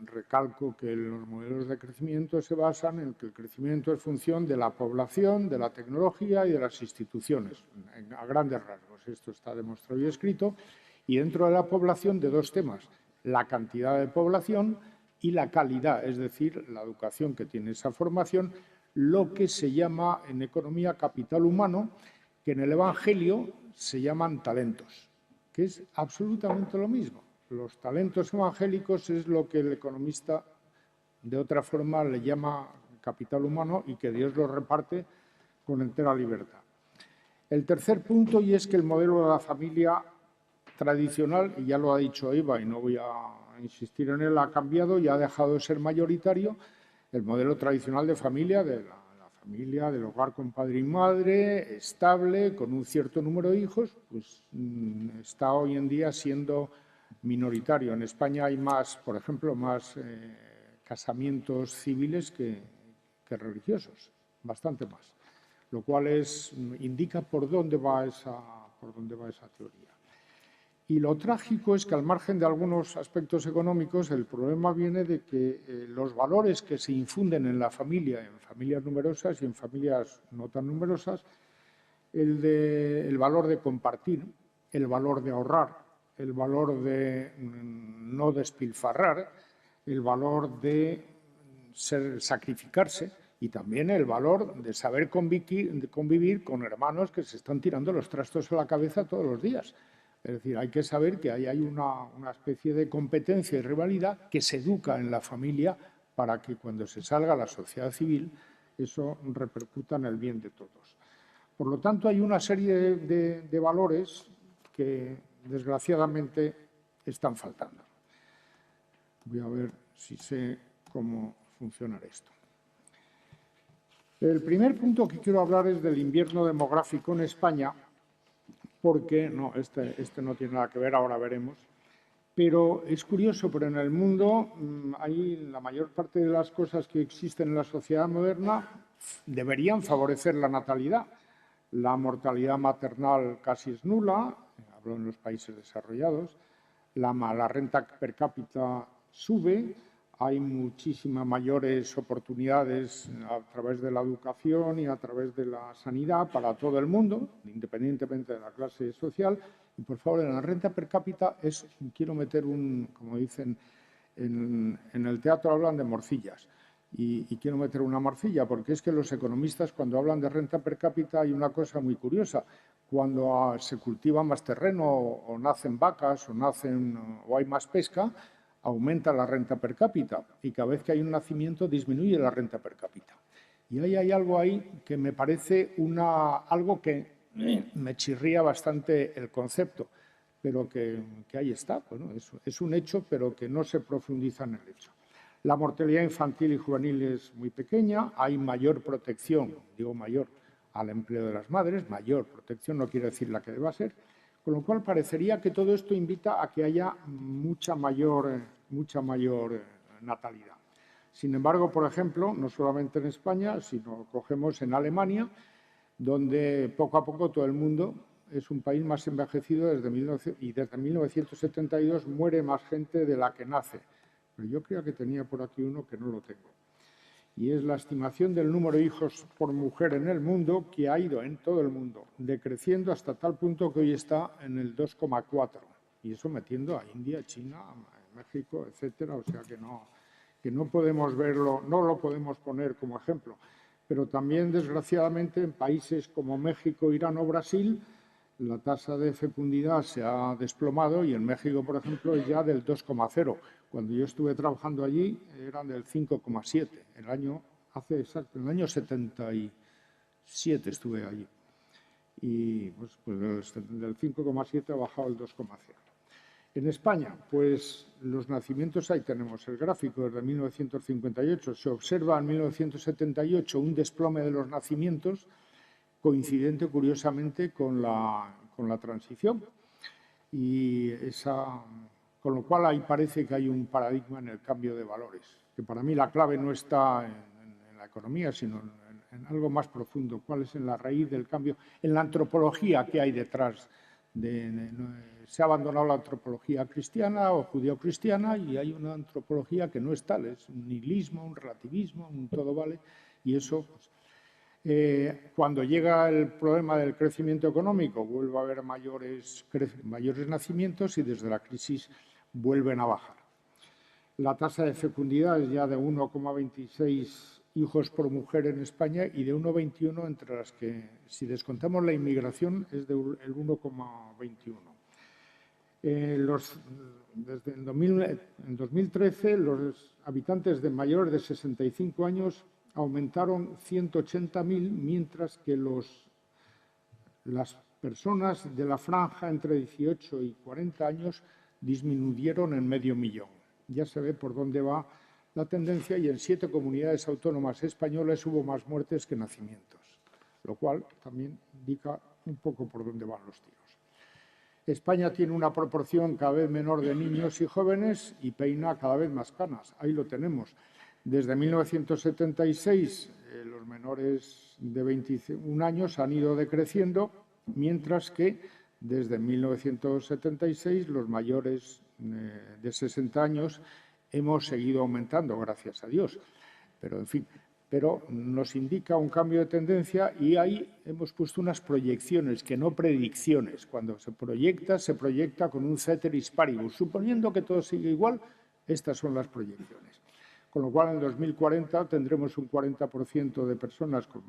recalco que los modelos de crecimiento se basan en que el crecimiento es función de la población, de la tecnología y de las instituciones, a grandes rasgos. Esto está demostrado y escrito. Y dentro de la población, de 2 temas: la cantidad de población y la calidad, es decir, la educación que tiene esa formación, lo que se llama en economía capital humano, que en el Evangelio se llaman talentos, que es absolutamente lo mismo. Los talentos evangélicos es lo que el economista de otra forma le llama capital humano y que Dios lo reparte con entera libertad. El tercer punto, y es que el modelo de la familia tradicional, y ya lo ha dicho Eva y no voy a insistir en él, ha cambiado y ha dejado de ser mayoritario. El modelo tradicional de familia, de la familia, del hogar con padre y madre, estable, con un cierto número de hijos, pues está hoy en día siendo minoritario. En España hay más, por ejemplo, más casamientos civiles que religiosos, bastante más, lo cual indica por dónde va esa teoría. Y lo trágico es que, al margen de algunos aspectos económicos, el problema viene de que los valores que se infunden en la familia, en familias numerosas y en familias no tan numerosas, el valor de compartir, el valor de ahorrar, el valor de no despilfarrar, el valor de sacrificarse y también el valor de saber convivir con hermanos que se están tirando los trastos a la cabeza todos los días. Es decir, hay que saber que ahí hay una especie de competencia y rivalidad que se educa en la familia para que cuando se salga a la sociedad civil eso repercuta en el bien de todos. Por lo tanto, hay una serie de valores que, desgraciadamente, están faltando. Voy a ver si sé cómo funciona esto. El primer punto que quiero hablar es del invierno demográfico en España, porque este no tiene nada que ver, ahora veremos, pero es curioso, pero en el mundo la mayor parte de las cosas que existen en la sociedad moderna deberían favorecer la natalidad. La mortalidad maternal casi es nula, hablo en los países desarrollados, la renta per cápita sube, hay muchísimas mayores oportunidades a través de la educación y a través de la sanidad para todo el mundo, independientemente de la clase social. Y, por favor, en la renta per cápita quiero meter como dicen, en el teatro hablan de morcillas. Y quiero meter una morcilla, porque es que los economistas, cuando hablan de renta per cápita, hay una cosa muy curiosa. Cuando se cultiva más terreno o nacen vacas o hay más pesca, aumenta la renta per cápita, y cada vez que hay un nacimiento disminuye la renta per cápita. Y ahí hay algo ahí que me parece algo que me chirría bastante el concepto, pero que ahí está. Bueno, es un hecho, pero que no se profundiza en el hecho. La mortalidad infantil y juvenil es muy pequeña, hay mayor protección, digo mayor, al empleo de las madres, mayor protección, no quiere decir la que deba ser, con lo cual parecería que todo esto invita a que haya mucha mayor natalidad. Sin embargo, por ejemplo, no solamente en España, sino cogemos en Alemania, donde poco a poco todo el mundo es un país más envejecido y desde 1972 muere más gente de la que nace. Pero yo creo que tenía por aquí uno que no lo tengo. Y es la estimación del número de hijos por mujer en el mundo, que ha ido en todo el mundo decreciendo hasta tal punto que hoy está en el 2,4. Y eso metiendo a India, China, México, etcétera. O sea que no podemos verlo, no lo podemos poner como ejemplo. Pero también, desgraciadamente, en países como México, Irán o Brasil, la tasa de fecundidad se ha desplomado y en México, por ejemplo, es ya del 2,0. Cuando yo estuve trabajando allí eran del 5,7. En el año 77 estuve allí. Y pues del 5,7 ha bajado al 2,0. En España, pues los nacimientos, ahí tenemos el gráfico desde 1958. Se observa en 1978 un desplome de los nacimientos coincidente, curiosamente, con la transición. Con lo cual ahí parece que hay un paradigma en el cambio de valores, que para mí la clave no está en la economía, sino en algo más profundo. ¿Cuál es en la raíz del cambio? En la antropología que hay detrás. Se ha abandonado la antropología cristiana o judeocristiana y hay una antropología que no es tal, es un nihilismo, un relativismo, un todo vale, y eso... Pues, cuando llega el problema del crecimiento económico, vuelve a haber mayores nacimientos y desde la crisis vuelven a bajar. La tasa de fecundidad es ya de 1,26 hijos por mujer en España y de 1,21 entre las que, si descontamos la inmigración, es del 1,21. En 2013, los habitantes de mayores de 65 años aumentaron 180.000, mientras que las personas de la franja entre 18 y 40 años disminuyeron en 500.000. Ya se ve por dónde va la tendencia y en 7 comunidades autónomas españolas hubo más muertes que nacimientos, lo cual también indica un poco por dónde van los tiros. España tiene una proporción cada vez menor de niños y jóvenes y peina cada vez más canas. Ahí lo tenemos. Desde 1976, los menores de 21 años han ido decreciendo, mientras que desde 1976 los mayores de 60 años hemos seguido aumentando, gracias a Dios. Pero, en fin, nos indica un cambio de tendencia y ahí hemos puesto unas proyecciones, que no predicciones. Cuando se proyecta con un ceteris paribus. Suponiendo que todo sigue igual, estas son las proyecciones. Con lo cual, en 2040 tendremos un 40% de personas con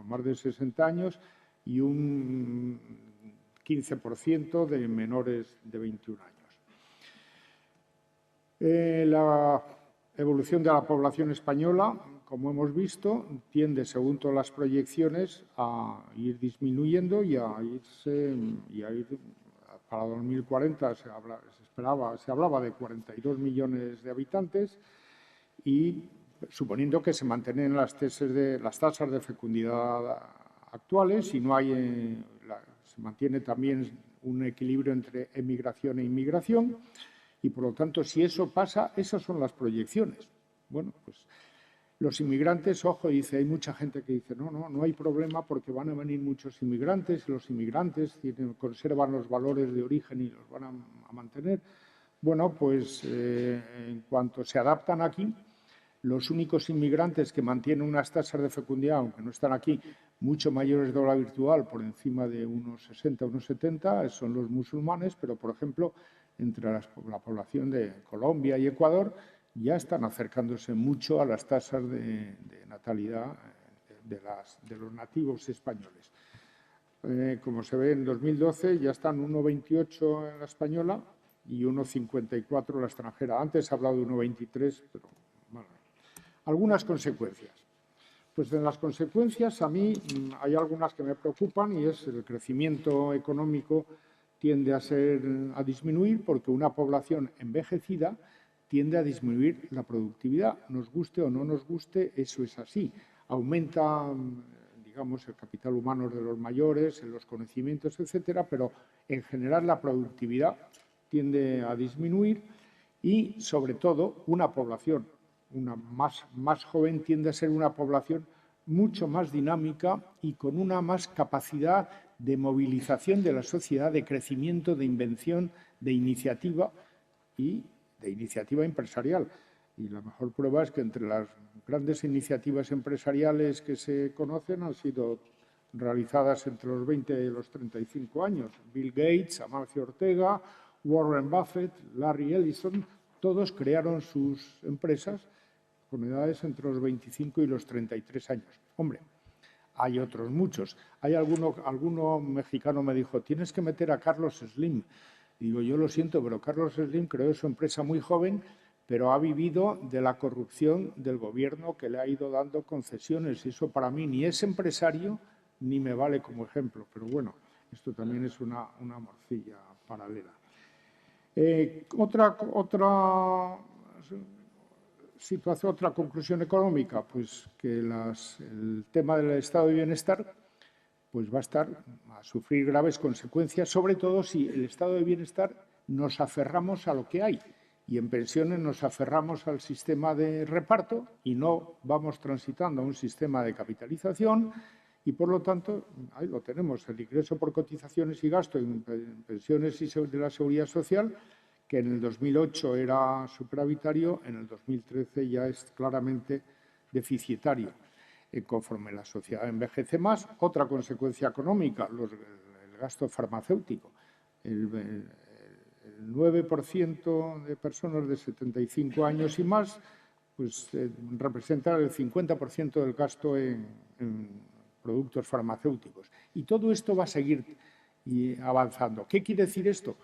más de 60 años y un 15% de menores de 21 años. La evolución de la población española, como hemos visto, tiende, según todas las proyecciones, a ir disminuyendo y a ir para 2040 se hablaba de 42 millones de habitantes. Y suponiendo que se mantienen las tasas de fecundidad actuales y se mantiene también un equilibrio entre emigración e inmigración y, por lo tanto, si eso pasa, esas son las proyecciones. Bueno, pues los inmigrantes, ojo, hay mucha gente que dice no hay problema porque van a venir muchos inmigrantes y los inmigrantes conservan los valores de origen y los van a mantener. Bueno, pues en cuanto se adaptan aquí, los únicos inmigrantes que mantienen unas tasas de fecundidad, aunque no están aquí, mucho mayores de la virtual, por encima de unos 60, unos 70, son los musulmanes, pero, por ejemplo, entre la población de Colombia y Ecuador ya están acercándose mucho a las tasas de natalidad de los nativos españoles. Como se ve, en 2012 ya están 1,28 en la española y 1,54 en la extranjera. Antes he hablado de 1,23, pero bueno. Algunas consecuencias. Pues en las consecuencias a mí hay algunas que me preocupan y es el crecimiento económico tiende a disminuir porque una población envejecida tiende a disminuir la productividad. Nos guste o no nos guste, eso es así. Aumenta, digamos, el capital humano de los mayores, los conocimientos, etcétera, pero en general la productividad tiende a disminuir y, sobre todo, una población más joven tiende a ser una población mucho más dinámica y con una más capacidad de movilización de la sociedad, de crecimiento, de invención, de iniciativa y de iniciativa empresarial. Y la mejor prueba es que entre las grandes iniciativas empresariales que se conocen han sido realizadas entre los 20 y los 35 años. Bill Gates, Amancio Ortega, Warren Buffett, Larry Ellison, todos crearon sus empresas con edades entre los 25 y los 33 años. Hombre, hay otros muchos. Hay alguno mexicano me dijo, tienes que meter a Carlos Slim. Digo, yo lo siento, pero Carlos Slim creó su empresa muy joven, pero ha vivido de la corrupción del gobierno que le ha ido dando concesiones. Y eso para mí ni es empresario ni me vale como ejemplo. Pero bueno, esto también es una morcilla paralela. Otra conclusión económica, pues que el tema del estado de bienestar pues va a sufrir graves consecuencias, sobre todo si el estado de bienestar nos aferramos a lo que hay y en pensiones nos aferramos al sistema de reparto y no vamos transitando a un sistema de capitalización y, por lo tanto, ahí lo tenemos, el ingreso por cotizaciones y gasto en pensiones y de la seguridad social, que en el 2008 era superavitario, en el 2013 ya es claramente deficitario. Conforme la sociedad envejece más, otra consecuencia económica, el gasto farmacéutico. El 9% de personas de 75 años y más pues, representa el 50% del gasto en productos farmacéuticos. Y todo esto va a seguir avanzando. ¿Qué quiere decir esto?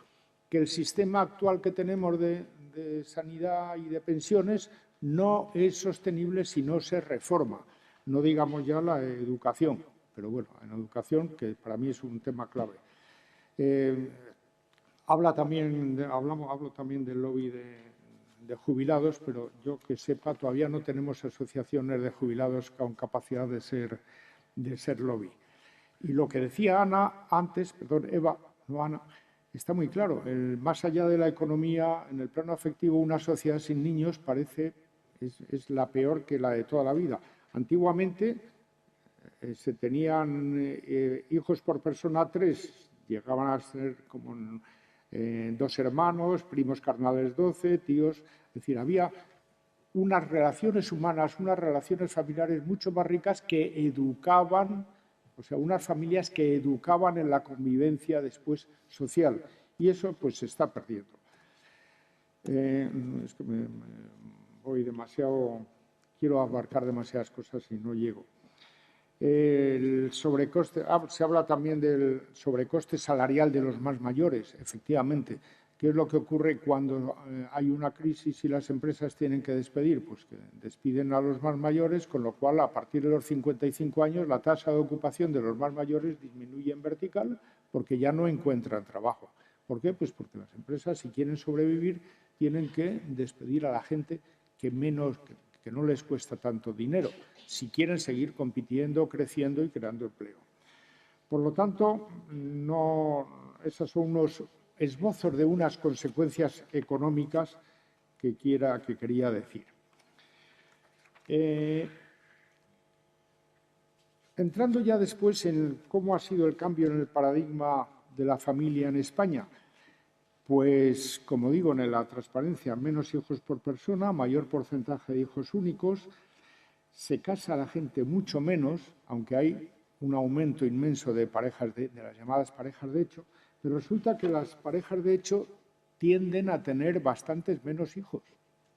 Que el sistema actual que tenemos de sanidad y de pensiones no es sostenible si no se reforma. No digamos ya la educación, pero bueno, en educación, que para mí es un tema clave. Hablo también del lobby de jubilados, pero yo que sepa, todavía no tenemos asociaciones de jubilados con capacidad de ser lobby. Y lo que decía Eva, no Ana, está muy claro. Más allá de la economía, en el plano afectivo, una sociedad sin niños es la peor que la de toda la vida. Antiguamente se tenían hijos por persona 3, llegaban a ser como 2 hermanos, primos carnales 12, tíos. Es decir, había unas relaciones humanas, unas relaciones familiares mucho más ricas que educaban, o sea, unas familias que educaban en la convivencia después social. Y eso pues se está perdiendo. Es que me voy demasiado, quiero abarcar demasiadas cosas y no llego. El sobrecoste, se habla también del sobrecoste salarial de los más mayores, efectivamente. ¿Qué es lo que ocurre cuando hay una crisis y las empresas tienen que despedir? Pues que despiden a los más mayores, con lo cual, a partir de los 55 años, la tasa de ocupación de los más mayores disminuye en vertical porque ya no encuentran trabajo. ¿Por qué? Pues porque las empresas, si quieren sobrevivir, tienen que despedir a la gente que no les cuesta tanto dinero, si quieren seguir compitiendo, creciendo y creando empleo. Por lo tanto, esos son unos esbozos de unas consecuencias económicas que quería decir. Entrando ya después en cómo ha sido el cambio en el paradigma de la familia en España, Pues, como digo, en la transparencia, menos hijos por persona, mayor porcentaje de hijos únicos, se casa la gente mucho menos, aunque hay un aumento inmenso de parejas de las llamadas parejas de hecho, pero resulta que las parejas de hecho tienden a tener bastantes menos hijos.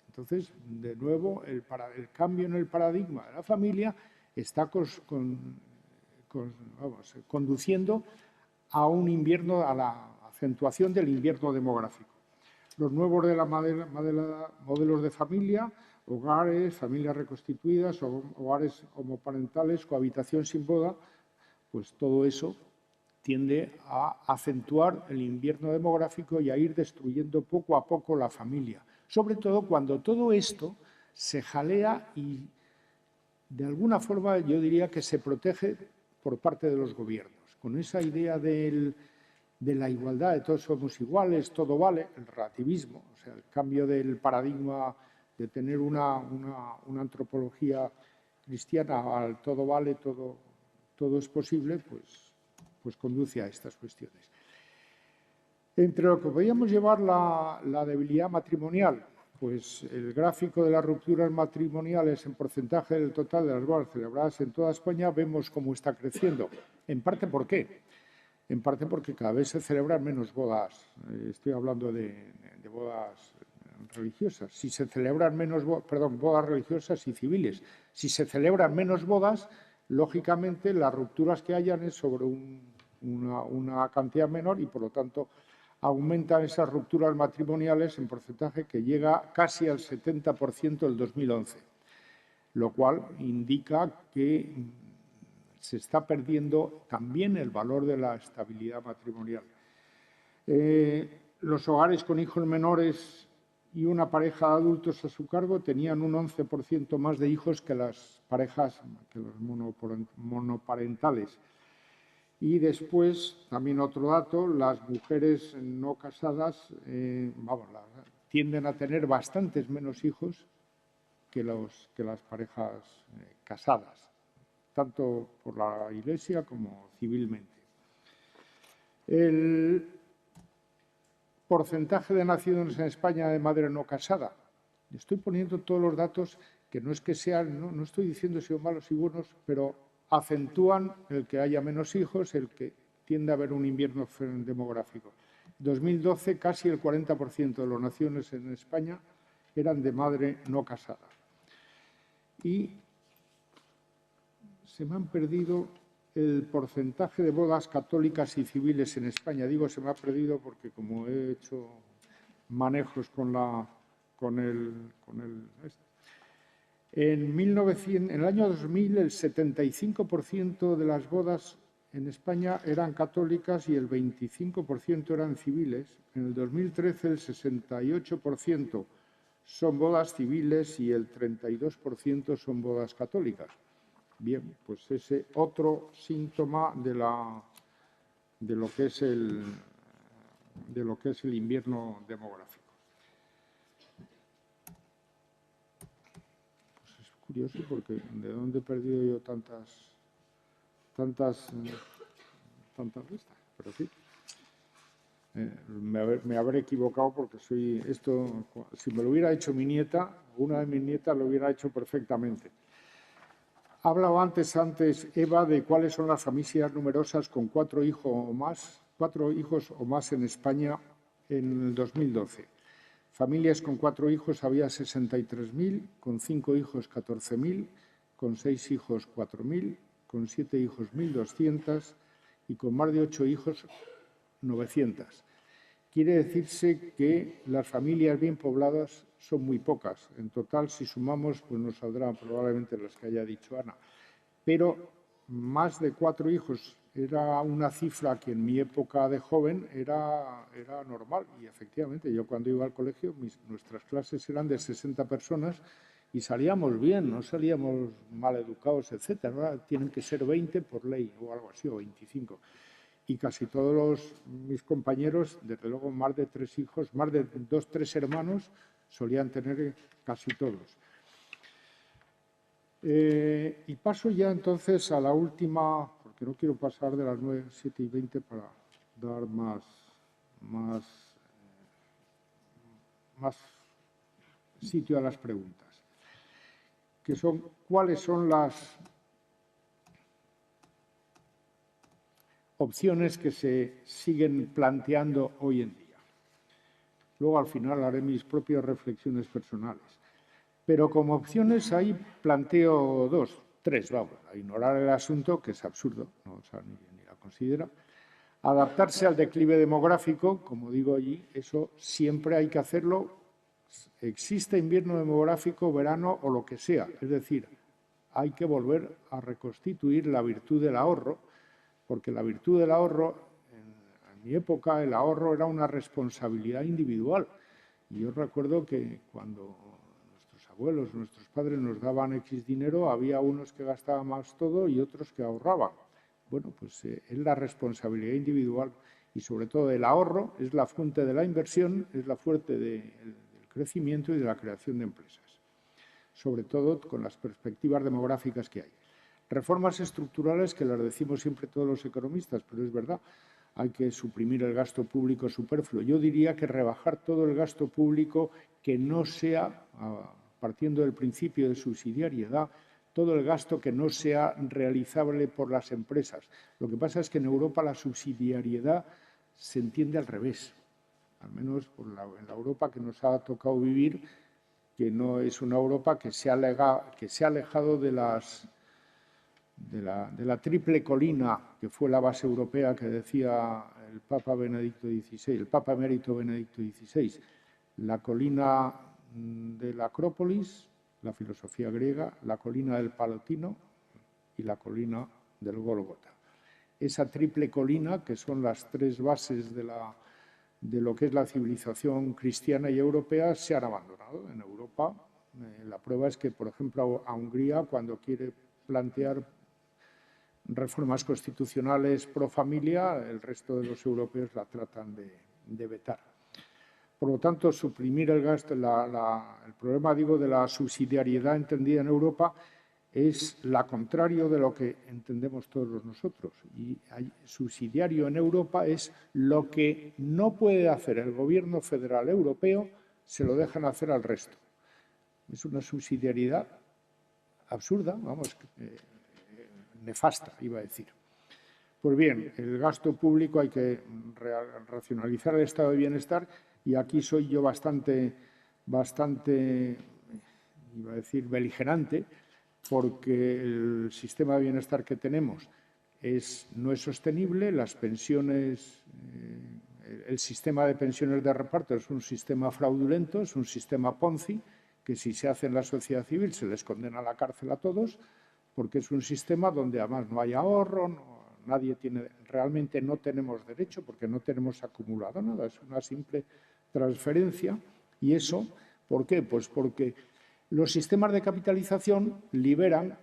Entonces, de nuevo, el cambio en el paradigma de la familia está conduciendo a un invierno, a la acentuación del invierno demográfico. Los nuevos modelos de familia, hogares, familias reconstituidas, hogares homoparentales, cohabitación sin boda, pues todo eso tiende a acentuar el invierno demográfico y a ir destruyendo poco a poco la familia. Sobre todo cuando todo esto se jalea y, de alguna forma, yo diría que se protege por parte de los gobiernos. Con esa idea de la igualdad, de todos somos iguales, todo vale, el relativismo, o sea, el cambio del paradigma de tener una antropología cristiana al todo vale, todo es posible, pues conduce a estas cuestiones. Entre lo que podríamos llevar la debilidad matrimonial, pues el gráfico de las rupturas matrimoniales en porcentaje del total de las bodas celebradas en toda España, vemos cómo está creciendo. En parte, ¿por qué? En parte porque cada vez se celebran menos bodas. Estoy hablando de bodas religiosas. Si se celebran menos bodas religiosas y civiles. Si se celebran menos bodas, lógicamente las rupturas que hayan es sobre una cantidad menor y, por lo tanto, aumentan esas rupturas matrimoniales en porcentaje que llega casi al 70% del 2011, lo cual indica que se está perdiendo también el valor de la estabilidad matrimonial. Los hogares con hijos menores y una pareja de adultos a su cargo tenían un 11% más de hijos que las parejas, que los monoparentales. Y después, también otro dato, las mujeres no casadas tienden a tener bastantes menos hijos que las parejas casadas, tanto por la Iglesia como civilmente. El porcentaje de nacidos en España de madre no casada. Estoy poniendo todos los datos que no es que sean, no estoy diciendo si son malos y buenos, pero acentúan el que haya menos hijos, el que tiende a haber un invierno demográfico. En 2012, casi el 40% de los nacidos en España eran de madre no casada. Y se me han perdido el porcentaje de bodas católicas y civiles en España. Digo se me ha perdido porque, como he hecho manejos en el año 2000, el 75% de las bodas en España eran católicas y el 25% eran civiles. En el 2013, el 68% son bodas civiles y el 32% son bodas católicas. Bien, pues ese otro síntoma de lo que es el invierno demográfico. Pues es curioso porque ¿de dónde he perdido yo tantas listas? Pero sí. Me habré equivocado porque si me lo hubiera hecho mi nieta, una de mis nietas lo hubiera hecho perfectamente. Hablaba antes Eva de cuáles son las familias numerosas con 4 hijos o más en España en el 2012. Familias con 4 hijos había 63.000, con 5 hijos 14.000, con 6 hijos 4.000, con 7 hijos 1.200 y con más de 8 hijos 900. Quiere decirse que las familias bien pobladas son muy pocas. En total, si sumamos, pues nos saldrán probablemente las que haya dicho Ana. Pero más de 4 hijos era una cifra que en mi época de joven era normal. Y efectivamente, yo cuando iba al colegio, nuestras clases eran de 60 personas y salíamos bien, no salíamos mal educados, etc. Ahora tienen que ser 20 por ley o algo así, o 25. Y casi todos mis compañeros, desde luego más de 3 hijos, más de 2, 3 hermanos, solían tener casi todos. Y paso ya entonces a la última, porque no quiero pasar de las 9, 7 y 20 para dar más más sitio a las preguntas, que son cuáles son las opciones que se siguen planteando hoy en día. Luego, al final, haré mis propias reflexiones personales. Pero como opciones ahí planteo tres, vamos, a ignorar el asunto, que es absurdo, no, o sea, ni la considera. Adaptarse al declive demográfico, como digo allí, eso siempre hay que hacerlo, existe invierno demográfico, verano o lo que sea. Es decir, hay que volver a reconstituir la virtud del ahorro, porque la virtud del ahorro, en mi época, el ahorro era una responsabilidad individual. Y yo recuerdo que cuando nuestros abuelos, nuestros padres nos daban X dinero, había unos que gastaban más todo y otros que ahorraban. Bueno, pues es la responsabilidad individual y sobre todo el ahorro es la fuente de la inversión, es la fuente del crecimiento y de la creación de empresas, sobre todo con las perspectivas demográficas que hay. Reformas estructurales que las decimos siempre todos los economistas, pero es verdad, hay que suprimir el gasto público superfluo. Yo diría que rebajar todo el gasto público que no sea, partiendo del principio de subsidiariedad, todo el gasto que no sea realizable por las empresas. Lo que pasa es que en Europa la subsidiariedad se entiende al revés, al menos en la Europa que nos ha tocado vivir, que no es una Europa que se ha alejado de la triple colina que fue la base europea que decía el Papa Benedicto XVI, el Papa emérito Benedicto XVI, la colina de la Acrópolis, la filosofía griega, la colina del Palatino y la colina del Gólgota. Esa triple colina, que son las tres bases de lo que es la civilización cristiana y europea, se han abandonado. En Europa, la prueba es que, por ejemplo, a Hungría, cuando quiere plantear reformas constitucionales pro familia, el resto de los europeos la tratan de vetar. Por lo tanto, suprimir el gasto, el problema, digo, de la subsidiariedad entendida en Europa es la contrario de lo que entendemos todos nosotros. Y subsidiario en Europa es lo que no puede hacer el gobierno federal europeo, se lo dejan hacer al resto. Es una subsidiariedad absurda, vamos, nefasta, iba a decir. Pues bien, el gasto público hay que racionalizar el estado de bienestar y aquí soy yo bastante, iba a decir, beligerante, porque el sistema de bienestar que tenemos no es sostenible, las pensiones, el sistema de pensiones de reparto es un sistema fraudulento, es un sistema Ponzi, que si se hace en la sociedad civil se les condena a la cárcel a todos, porque es un sistema donde además no hay ahorro, realmente no tenemos derecho porque no tenemos acumulado nada, es una simple transferencia. ¿Y eso por qué? Pues porque los sistemas de capitalización liberan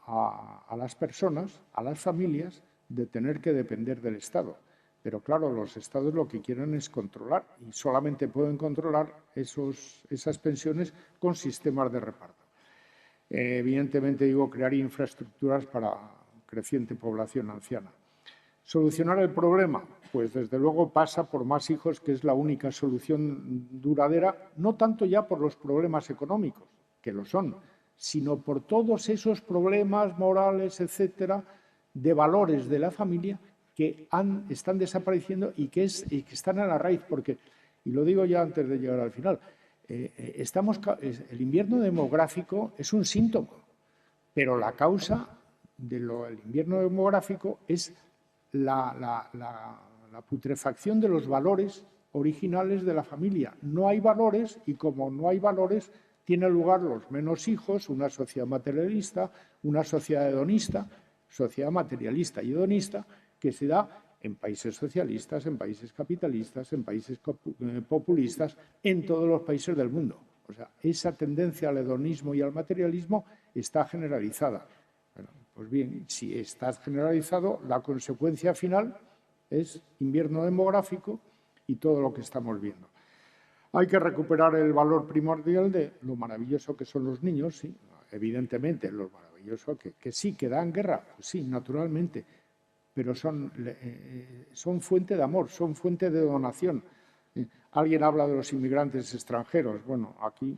a las personas, a las familias, de tener que depender del Estado. Pero claro, los Estados lo que quieren es controlar y solamente pueden controlar esas pensiones con sistemas de reparto. Evidentemente, digo, crear infraestructuras para creciente población anciana. ¿Solucionar el problema? Pues desde luego pasa por más hijos, que es la única solución duradera, no tanto ya por los problemas económicos, que lo son, sino por todos esos problemas morales, etcétera, de valores de la familia que están desapareciendo y que están a la raíz, porque, y lo digo ya antes de llegar al final, el invierno demográfico es un síntoma, pero la causa del invierno demográfico es la putrefacción de los valores originales de la familia. No hay valores y como no hay valores, tienen lugar los menos hijos, una sociedad materialista, una sociedad hedonista, sociedad materialista y hedonista, que se da en países socialistas, en países capitalistas, en países populistas, en todos los países del mundo. O sea, esa tendencia al hedonismo y al materialismo está generalizada. Bueno, pues bien, si está generalizado, la consecuencia final es invierno demográfico y todo lo que estamos viendo. Hay que recuperar el valor primordial de lo maravilloso que son los niños, sí, evidentemente, lo maravilloso que sí, que dan guerra, pues sí, naturalmente, pero son fuente de amor, son fuente de donación. Alguien habla de los inmigrantes extranjeros. Bueno, aquí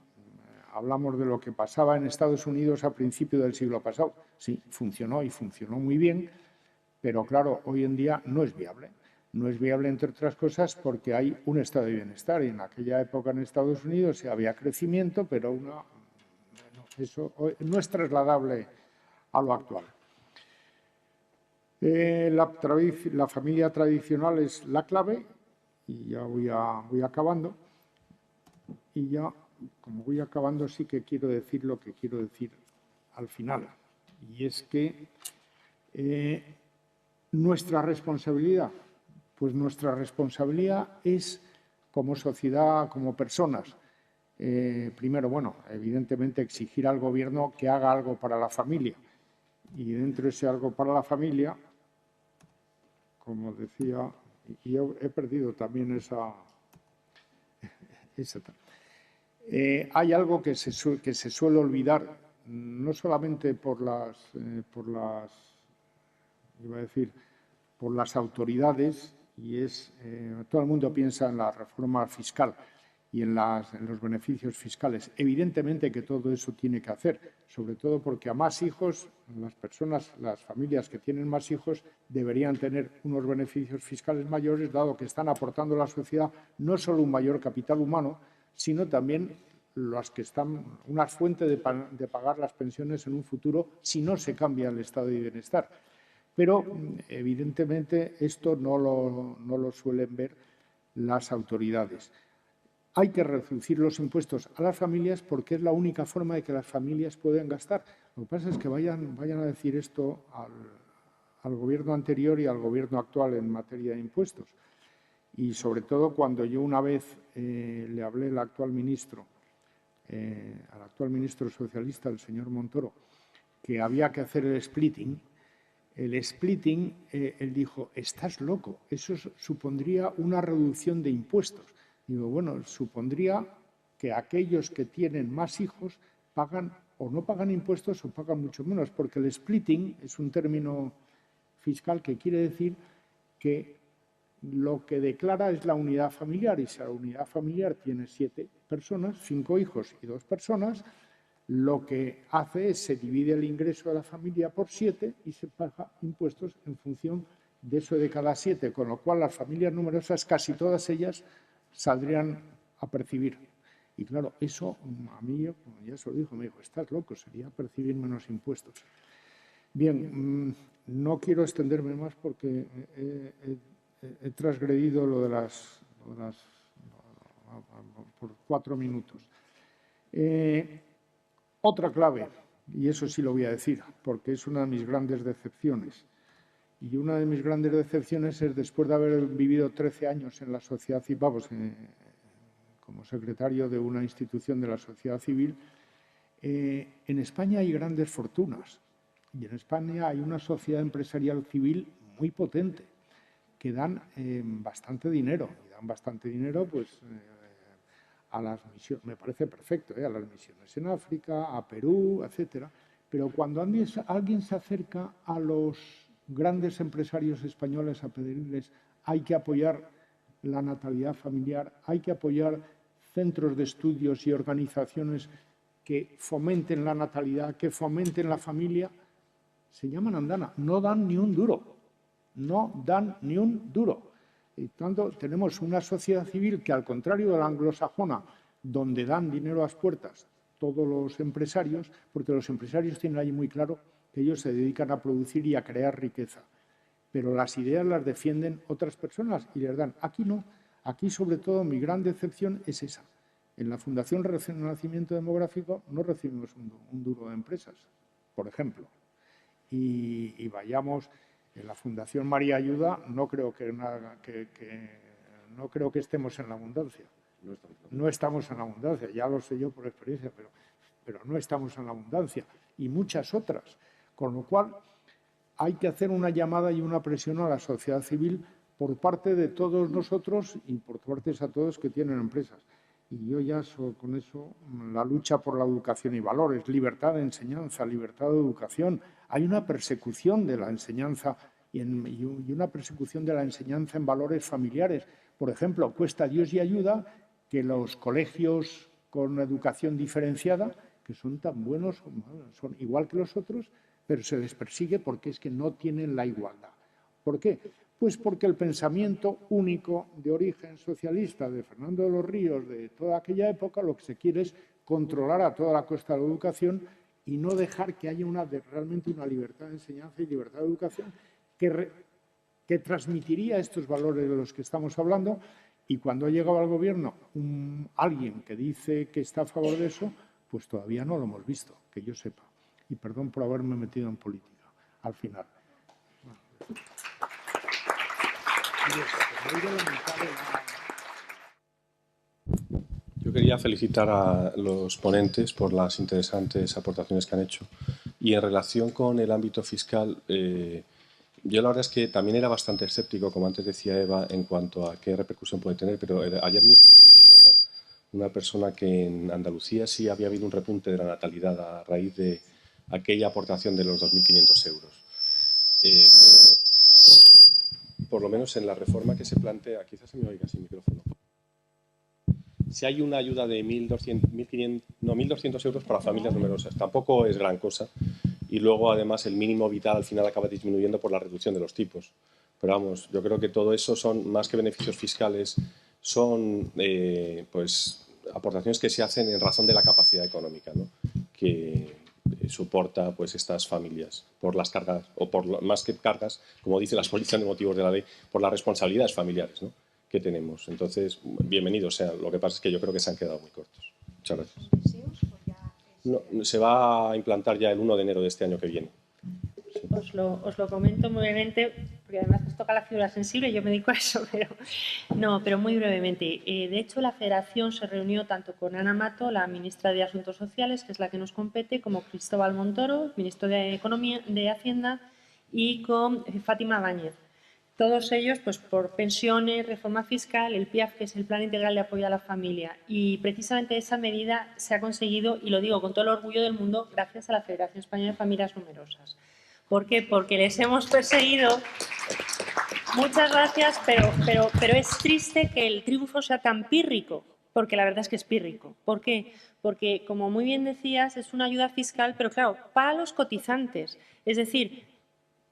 hablamos de lo que pasaba en Estados Unidos a principios del siglo pasado. Sí, funcionó y funcionó muy bien, pero claro, hoy en día no es viable. No es viable, entre otras cosas, porque hay un estado de bienestar. Y en aquella época en Estados Unidos había crecimiento, pero eso no es trasladable a lo actual. La familia tradicional es la clave, y ya voy acabando. Y ya, como voy acabando, sí que quiero decir lo que quiero decir al final. Y es que nuestra responsabilidad, pues nuestra responsabilidad es como sociedad, como personas. Primero, bueno, evidentemente exigir al Gobierno que haga algo para la familia. Y dentro de ese algo para la familia, como decía, y yo he perdido también esa hay algo que se suele olvidar, no solamente por las autoridades, y es todo el mundo piensa en la reforma fiscal y en los beneficios fiscales. Evidentemente que todo eso tiene que hacer, sobre todo porque a más hijos, las familias que tienen más hijos deberían tener unos beneficios fiscales mayores, dado que están aportando a la sociedad no solo un mayor capital humano, sino también una fuente de pagar las pensiones en un futuro si no se cambia el estado de bienestar. Pero, evidentemente, esto no lo suelen ver las autoridades. Hay que reducir los impuestos a las familias porque es la única forma de que las familias puedan gastar. Lo que pasa es que vayan a decir esto al Gobierno anterior y al Gobierno actual en materia de impuestos. Y, sobre todo, cuando yo una vez le hablé al actual ministro socialista, el señor Montoro, que había que hacer el splitting, él dijo, estás loco, eso supondría una reducción de impuestos. Digo, bueno, supondría que aquellos que tienen más hijos pagan o no pagan impuestos o pagan mucho menos, porque el splitting es un término fiscal que quiere decir que lo que declara es la unidad familiar, y si la unidad familiar tiene 7 personas, 5 hijos y 2 personas, lo que hace es se divide el ingreso de la familia por 7 y se paga impuestos en función de eso de cada 7, con lo cual las familias numerosas, casi todas ellas, saldrían a percibir. Y claro, eso a mí, ya se lo dijo, me dijo, estás loco, sería percibir menos impuestos. Bien, no quiero extenderme más porque he transgredido lo de las por 4 minutos. Otra clave, y eso sí lo voy a decir, porque es una de mis grandes decepciones. Y una de mis grandes decepciones es, después de haber vivido 13 años en la sociedad civil, como secretario de una institución de la sociedad civil, en España hay grandes fortunas. Y en España hay una sociedad empresarial civil muy potente, que dan bastante dinero. Y dan bastante dinero, pues, a las misiones, me parece perfecto, a las misiones en África, a Perú, etcétera. Pero cuando alguien se acerca a los grandes empresarios españoles a pedirles, hay que apoyar la natalidad familiar, hay que apoyar centros de estudios y organizaciones que fomenten la natalidad, que fomenten la familia, se llaman andana, no dan ni un duro, no dan ni un duro. Y tanto tenemos una sociedad civil que, al contrario de la anglosajona, donde dan dinero a las puertas todos los empresarios, porque los empresarios tienen ahí muy claro que ellos se dedican a producir y a crear riqueza. Pero las ideas las defienden otras personas y les dan. Aquí no. Aquí, sobre todo, mi gran decepción es esa. En la Fundación Renacimiento Demográfico no recibimos un duro de empresas, por ejemplo. Y vayamos, en la Fundación María Ayuda no creo que estemos en la abundancia. No estamos en la abundancia, ya lo sé yo por experiencia, pero no estamos en la abundancia. Y muchas otras. Con lo cual, hay que hacer una llamada y una presión a la sociedad civil por parte de todos nosotros y por partes a todos que tienen empresas. Y yo ya con eso, la lucha por la educación y valores, libertad de enseñanza, libertad de educación. Hay una persecución de la enseñanza y una persecución de la enseñanza en valores familiares, Por ejemplo, cuesta Dios y ayuda que los colegios con educación diferenciada, que son tan buenos, son igual que los otros, pero se les persigue porque es que no tienen la igualdad. ¿Por qué? Pues porque el pensamiento único de origen socialista de Fernando de los Ríos, de toda aquella época, lo que se quiere es controlar a toda la costa de la educación y no dejar que haya realmente una libertad de enseñanza y libertad de educación que transmitiría estos valores de los que estamos hablando. Y cuando ha llegado al gobierno alguien que dice que está a favor de eso, pues todavía no lo hemos visto, que yo sepa. Y perdón por haberme metido en política al final. Yo quería felicitar a los ponentes por las interesantes aportaciones que han hecho. Y en relación con el ámbito fiscal, yo la verdad es que también era bastante escéptico, como antes decía Eva, en cuanto a qué repercusión puede tener, pero ayer mismo una persona que en Andalucía sí había habido un repunte de la natalidad a raíz de aquella aportación de los 2.500 euros. Pero, por lo menos en la reforma que se plantea, quizás se me oiga sin micrófono, si hay una ayuda de 1.200 euros para familias numerosas, tampoco es gran cosa. Y luego, además, el mínimo vital al final acaba disminuyendo por la reducción de los tipos. Pero vamos, yo creo que todo eso son, más que beneficios fiscales, son pues, aportaciones que se hacen en razón de la capacidad económica, ¿no?, que soporta pues, estas familias por las cargas, o por más que cargas, como dice la exposición de motivos de la ley, por las responsabilidades familiares, ¿no?, que tenemos. Entonces, bienvenidos sean. Lo que pasa es que yo creo que se han quedado muy cortos. Muchas gracias. No, se va a implantar ya el 1 de enero de este año que viene. Sí. Os lo comento muy brevemente, porque además os toca la fibra sensible, yo me dedico a eso, pero muy brevemente. De hecho, la Federación se reunió tanto con Ana Mato, la ministra de Asuntos Sociales, que es la que nos compete, como Cristóbal Montoro, ministro de Economía, de Hacienda, y con Fátima Báñez. Todos ellos, pues por pensiones, reforma fiscal, el PIAF, que es el Plan Integral de Apoyo a la Familia. Y precisamente esa medida se ha conseguido, y lo digo con todo el orgullo del mundo, gracias a la Federación Española de Familias Numerosas. ¿Por qué? Porque les hemos perseguido. Muchas gracias, pero es triste que el triunfo sea tan pírrico, porque la verdad es que es pírrico. ¿Por qué? Porque, como muy bien decías, es una ayuda fiscal, pero claro, para los cotizantes. Es decir,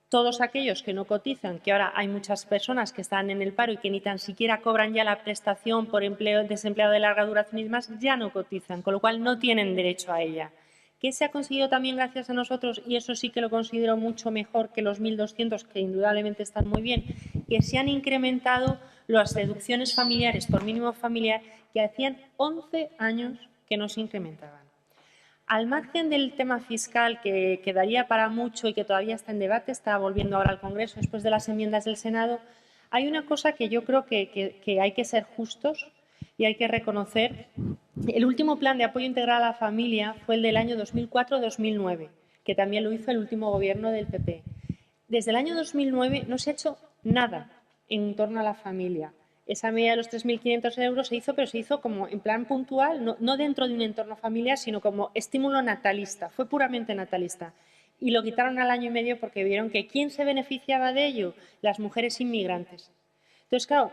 todos aquellos que no cotizan, que ahora hay muchas personas que están en el paro y que ni tan siquiera cobran ya la prestación por desempleado de larga duración y demás, ya no cotizan, con lo cual no tienen derecho a ella. ¿Qué se ha conseguido también gracias a nosotros? Y eso sí que lo considero mucho mejor que los 1.200, que indudablemente están muy bien, que se han incrementado las deducciones familiares por mínimo familiar, que hacían 11 años que no se incrementaban. Al margen del tema fiscal, que quedaría para mucho y que todavía está en debate, está volviendo ahora al Congreso después de las enmiendas del Senado, hay una cosa que yo creo que hay que ser justos y hay que reconocer. El último plan de apoyo integral a la familia fue el del año 2004-2009, que también lo hizo el último gobierno del PP. Desde el año 2009 no se ha hecho nada en torno a la familia. Esa medida de los 3.500 euros se hizo, pero se hizo como en plan puntual, no dentro de un entorno familiar, sino como estímulo natalista. Fue puramente natalista. Y lo quitaron al año y medio porque vieron que ¿quién se beneficiaba de ello? Las mujeres inmigrantes. Entonces, claro,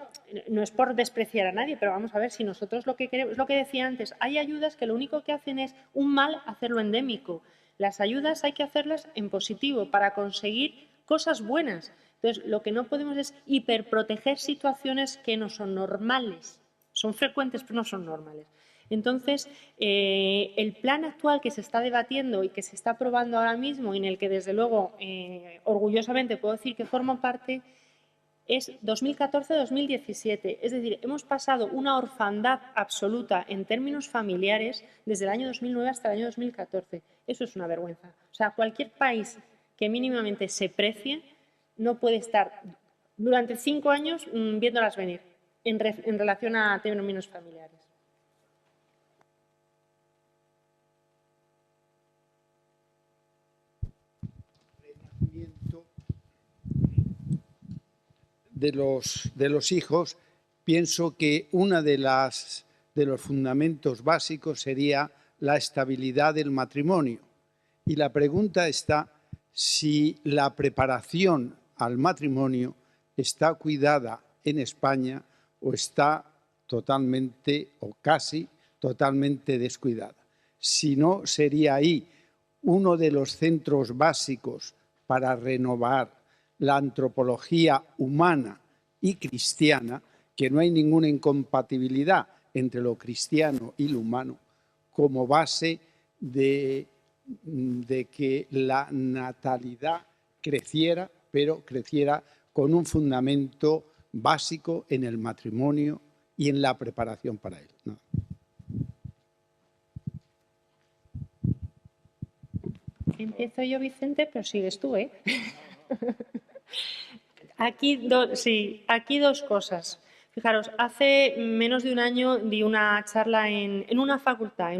no es por despreciar a nadie, pero vamos a ver, si nosotros lo que queremos, es lo que decía antes, hay ayudas que lo único que hacen es un mal hacerlo endémico. Las ayudas hay que hacerlas en positivo para conseguir cosas buenas. Entonces, lo que no podemos es hiperproteger situaciones que no son normales. Son frecuentes, pero no son normales. Entonces, el plan actual que se está debatiendo y que se está aprobando ahora mismo, y en el que, desde luego, orgullosamente puedo decir que formo parte, es 2014-2017. Es decir, hemos pasado una orfandad absoluta en términos familiares desde el año 2009 hasta el año 2014. Eso es una vergüenza. O sea, cualquier país que mínimamente se precie no puede estar durante 5 años viéndolas venir en relación a términos familiares. De los hijos, pienso que uno de los fundamentos básicos sería la estabilidad del matrimonio. Y la pregunta está si la preparación al matrimonio está cuidada en España o está totalmente o casi totalmente descuidada. Si no, sería ahí uno de los centros básicos para renovar la antropología humana y cristiana, que no hay ninguna incompatibilidad entre lo cristiano y lo humano, como base de que la natalidad creciera, pero creciera con un fundamento básico en el matrimonio y en la preparación para él, ¿no? Empiezo yo, Vicente, pero sigues tú, ¿eh? Aquí dos cosas. Fijaros, hace menos de un año di una charla en una facultad,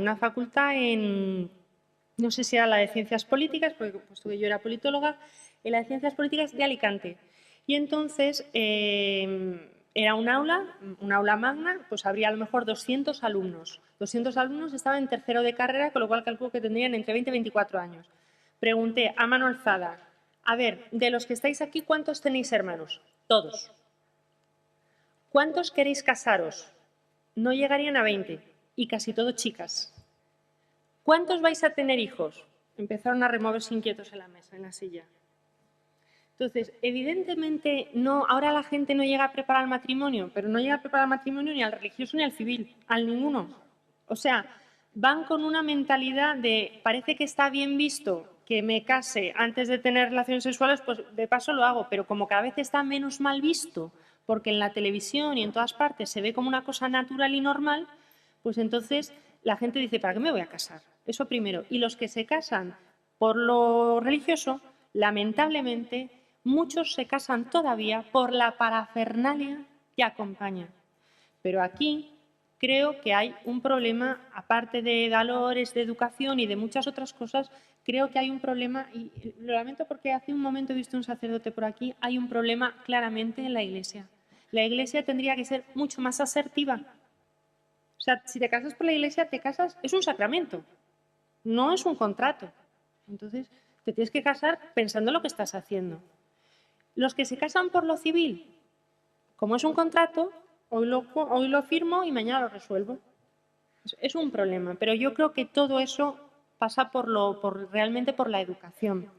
no sé si era la de Ciencias Políticas, porque puesto que yo era politóloga, en la de Ciencias Políticas de Alicante. Y entonces era un aula magna, pues habría a lo mejor 200 alumnos. 200 alumnos estaban en tercero de carrera, con lo cual calculo que tendrían entre 20 y 24 años. Pregunté a mano alzada, a ver, de los que estáis aquí, ¿cuántos tenéis hermanos? Todos. ¿Cuántos queréis casaros? No llegarían a 20 y casi todo chicas. ¿Cuántos vais a tener hijos? Empezaron a removerse inquietos en la mesa, en la silla. Entonces, evidentemente, no, ahora la gente no llega a preparar el matrimonio, pero no llega a preparar el matrimonio ni al religioso ni al civil, al ninguno. O sea, van con una mentalidad de, parece que está bien visto que me case antes de tener relaciones sexuales, pues de paso lo hago, pero como cada vez está menos mal visto, porque en la televisión y en todas partes se ve como una cosa natural y normal, pues entonces la gente dice, ¿para qué me voy a casar? Eso primero. Y los que se casan por lo religioso, lamentablemente, muchos se casan todavía por la parafernalia que acompaña. Pero aquí creo que hay un problema, aparte de valores, de educación y de muchas otras cosas, creo que hay un problema, y lo lamento porque hace un momento he visto un sacerdote por aquí, hay un problema claramente en la Iglesia. La Iglesia tendría que ser mucho más asertiva. O sea, si te casas por la Iglesia, te casas, es un sacramento, no es un contrato. Entonces, te tienes que casar pensando en lo que estás haciendo. Los que se casan por lo civil, como es un contrato, hoy lo firmo y mañana lo resuelvo. Es un problema, pero yo creo que todo eso pasa realmente por la educación.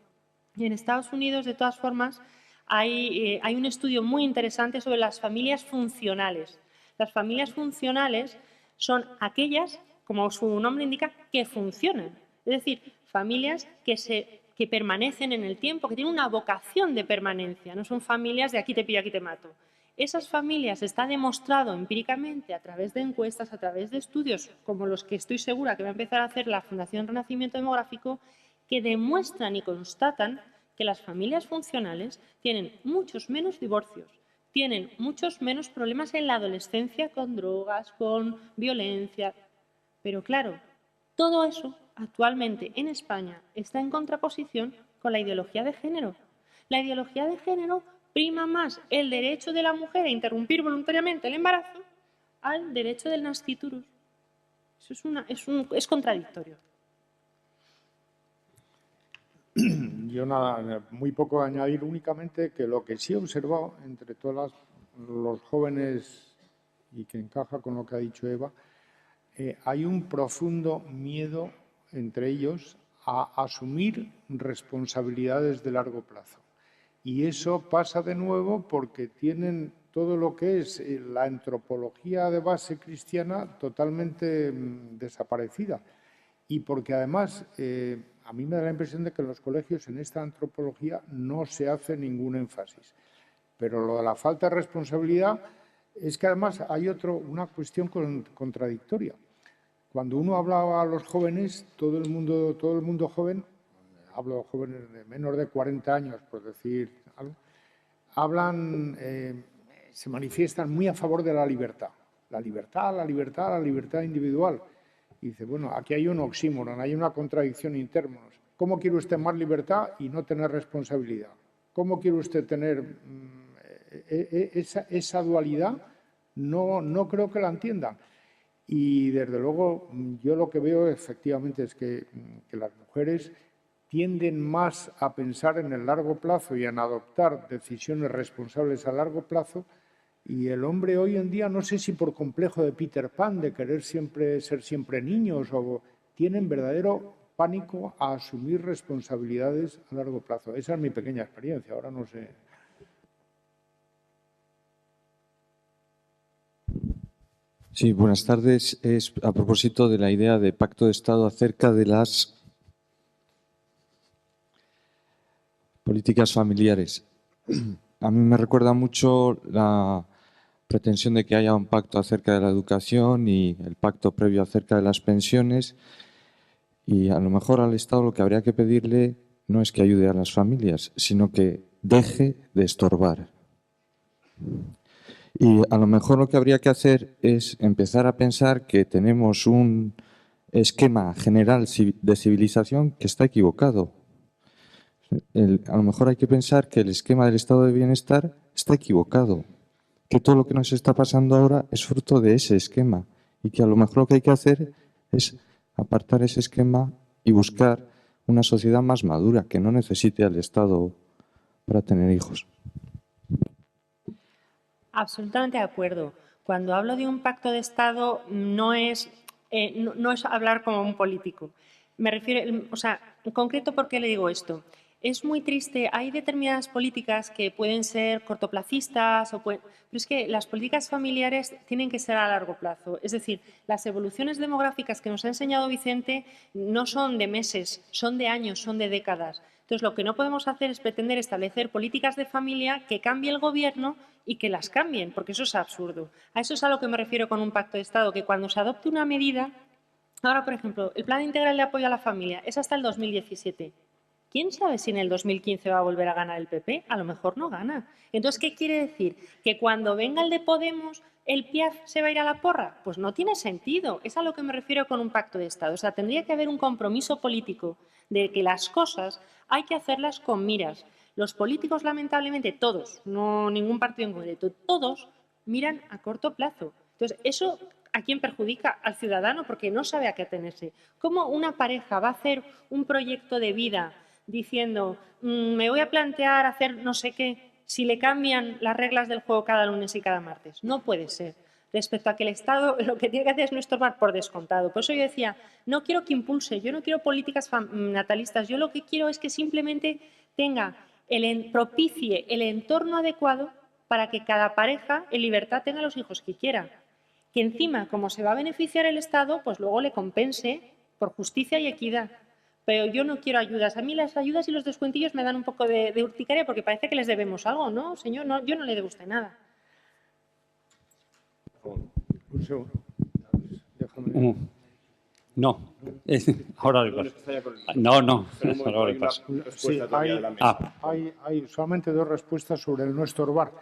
Y en Estados Unidos, de todas formas, hay un estudio muy interesante sobre las familias funcionales. Las familias funcionales son aquellas, como su nombre indica, que funcionan. Es decir, familias que permanecen en el tiempo, que tienen una vocación de permanencia. No son familias de aquí te pillo, aquí te mato. Esas familias está demostrado empíricamente a través de encuestas, a través de estudios como los que estoy segura que va a empezar a hacer la Fundación Renacimiento Demográfico, que demuestran y constatan que las familias funcionales tienen muchos menos divorcios, tienen muchos menos problemas en la adolescencia con drogas, con violencia. Pero claro, todo eso actualmente en España está en contraposición con la ideología de género. La ideología de género prima más el derecho de la mujer a interrumpir voluntariamente el embarazo al derecho del nasciturus. Eso es contradictorio. Yo nada, muy poco a añadir, únicamente que lo que sí he observado entre todos los jóvenes y que encaja con lo que ha dicho Eva, hay un profundo miedo entre ellos a asumir responsabilidades de largo plazo. Y eso pasa de nuevo porque tienen todo lo que es la antropología de base cristiana totalmente desaparecida. Y porque además a mí me da la impresión de que en los colegios en esta antropología no se hace ningún énfasis. Pero lo de la falta de responsabilidad es que además hay una cuestión contradictoria. Cuando uno hablaba a los jóvenes, todo el mundo joven, hablo de jóvenes de menos de 40 años, por decir algo, se manifiestan muy a favor de la libertad. La libertad individual. Y dice, bueno, aquí hay un oxímoron, hay una contradicción interna. ¿Cómo quiere usted más libertad y no tener responsabilidad? ¿Cómo quiere usted tener esa dualidad? No creo que la entiendan. Y desde luego yo lo que veo efectivamente es que las mujeres tienden más a pensar en el largo plazo y en adoptar decisiones responsables a largo plazo Y el hombre hoy en día, no sé si por complejo de Peter Pan, de querer siempre ser siempre niños, o tienen verdadero pánico a asumir responsabilidades a largo plazo. Esa es mi pequeña experiencia, ahora no sé. Sí, buenas tardes. Es a propósito de la idea de pacto de Estado acerca de las políticas familiares. A mí me recuerda mucho la pretensión de que haya un pacto acerca de la educación y el pacto previo acerca de las pensiones. Y a lo mejor al Estado lo que habría que pedirle no es que ayude a las familias, sino que deje de estorbar. Y a lo mejor lo que habría que hacer es empezar a pensar que tenemos un esquema general de civilización que está equivocado. A lo mejor hay que pensar que el esquema del estado de bienestar está equivocado, que todo lo que nos está pasando ahora es fruto de ese esquema y que a lo mejor lo que hay que hacer es apartar ese esquema y buscar una sociedad más madura que no necesite al Estado para tener hijos. Absolutamente de acuerdo. Cuando hablo de un pacto de Estado no es hablar como un político. Me refiero, o sea, en concreto, ¿por qué le digo esto? Es muy triste, hay determinadas políticas que pueden ser cortoplacistas, pero es que las políticas familiares tienen que ser a largo plazo. Es decir, las evoluciones demográficas que nos ha enseñado Vicente no son de meses, son de años, son de décadas. Entonces, lo que no podemos hacer es pretender establecer políticas de familia que cambie el Gobierno y que las cambien, porque eso es absurdo. A eso es a lo que me refiero con un pacto de Estado, que cuando se adopte una medida. Ahora, por ejemplo, el Plan Integral de Apoyo a la Familia es hasta el 2017. ¿Quién sabe si en el 2015 va a volver a ganar el PP? A lo mejor no gana. Entonces, ¿qué quiere decir? ¿Que cuando venga el de Podemos el PIAF se va a ir a la porra? Pues no tiene sentido. Es a lo que me refiero con un pacto de Estado. O sea, tendría que haber un compromiso político de que las cosas hay que hacerlas con miras. Los políticos, lamentablemente, todos, no ningún partido en concreto, todos miran a corto plazo. Entonces, eso ¿a quién perjudica? Al ciudadano, porque no sabe a qué atenerse. ¿Cómo una pareja va a hacer un proyecto de vida diciendo me voy a plantear hacer no sé qué si le cambian las reglas del juego cada lunes y cada martes? No puede ser. Respecto a que el Estado lo que tiene que hacer es no estorbar por descontado. Por eso yo decía, no quiero que impulse, yo no quiero políticas natalistas, yo lo que quiero es que simplemente propicie el entorno adecuado para que cada pareja en libertad tenga los hijos que quiera. Que encima, como se va a beneficiar el Estado, pues luego le compense por justicia y equidad. Pero yo no quiero ayudas. A mí las ayudas y los descuentillos me dan un poco de urticaria porque parece que les debemos algo, ¿no, señor? No, yo no le debo a usted nada. No, ahora le paso. No, ahora le paso. Sí, hay solamente dos respuestas sobre el no estorbar.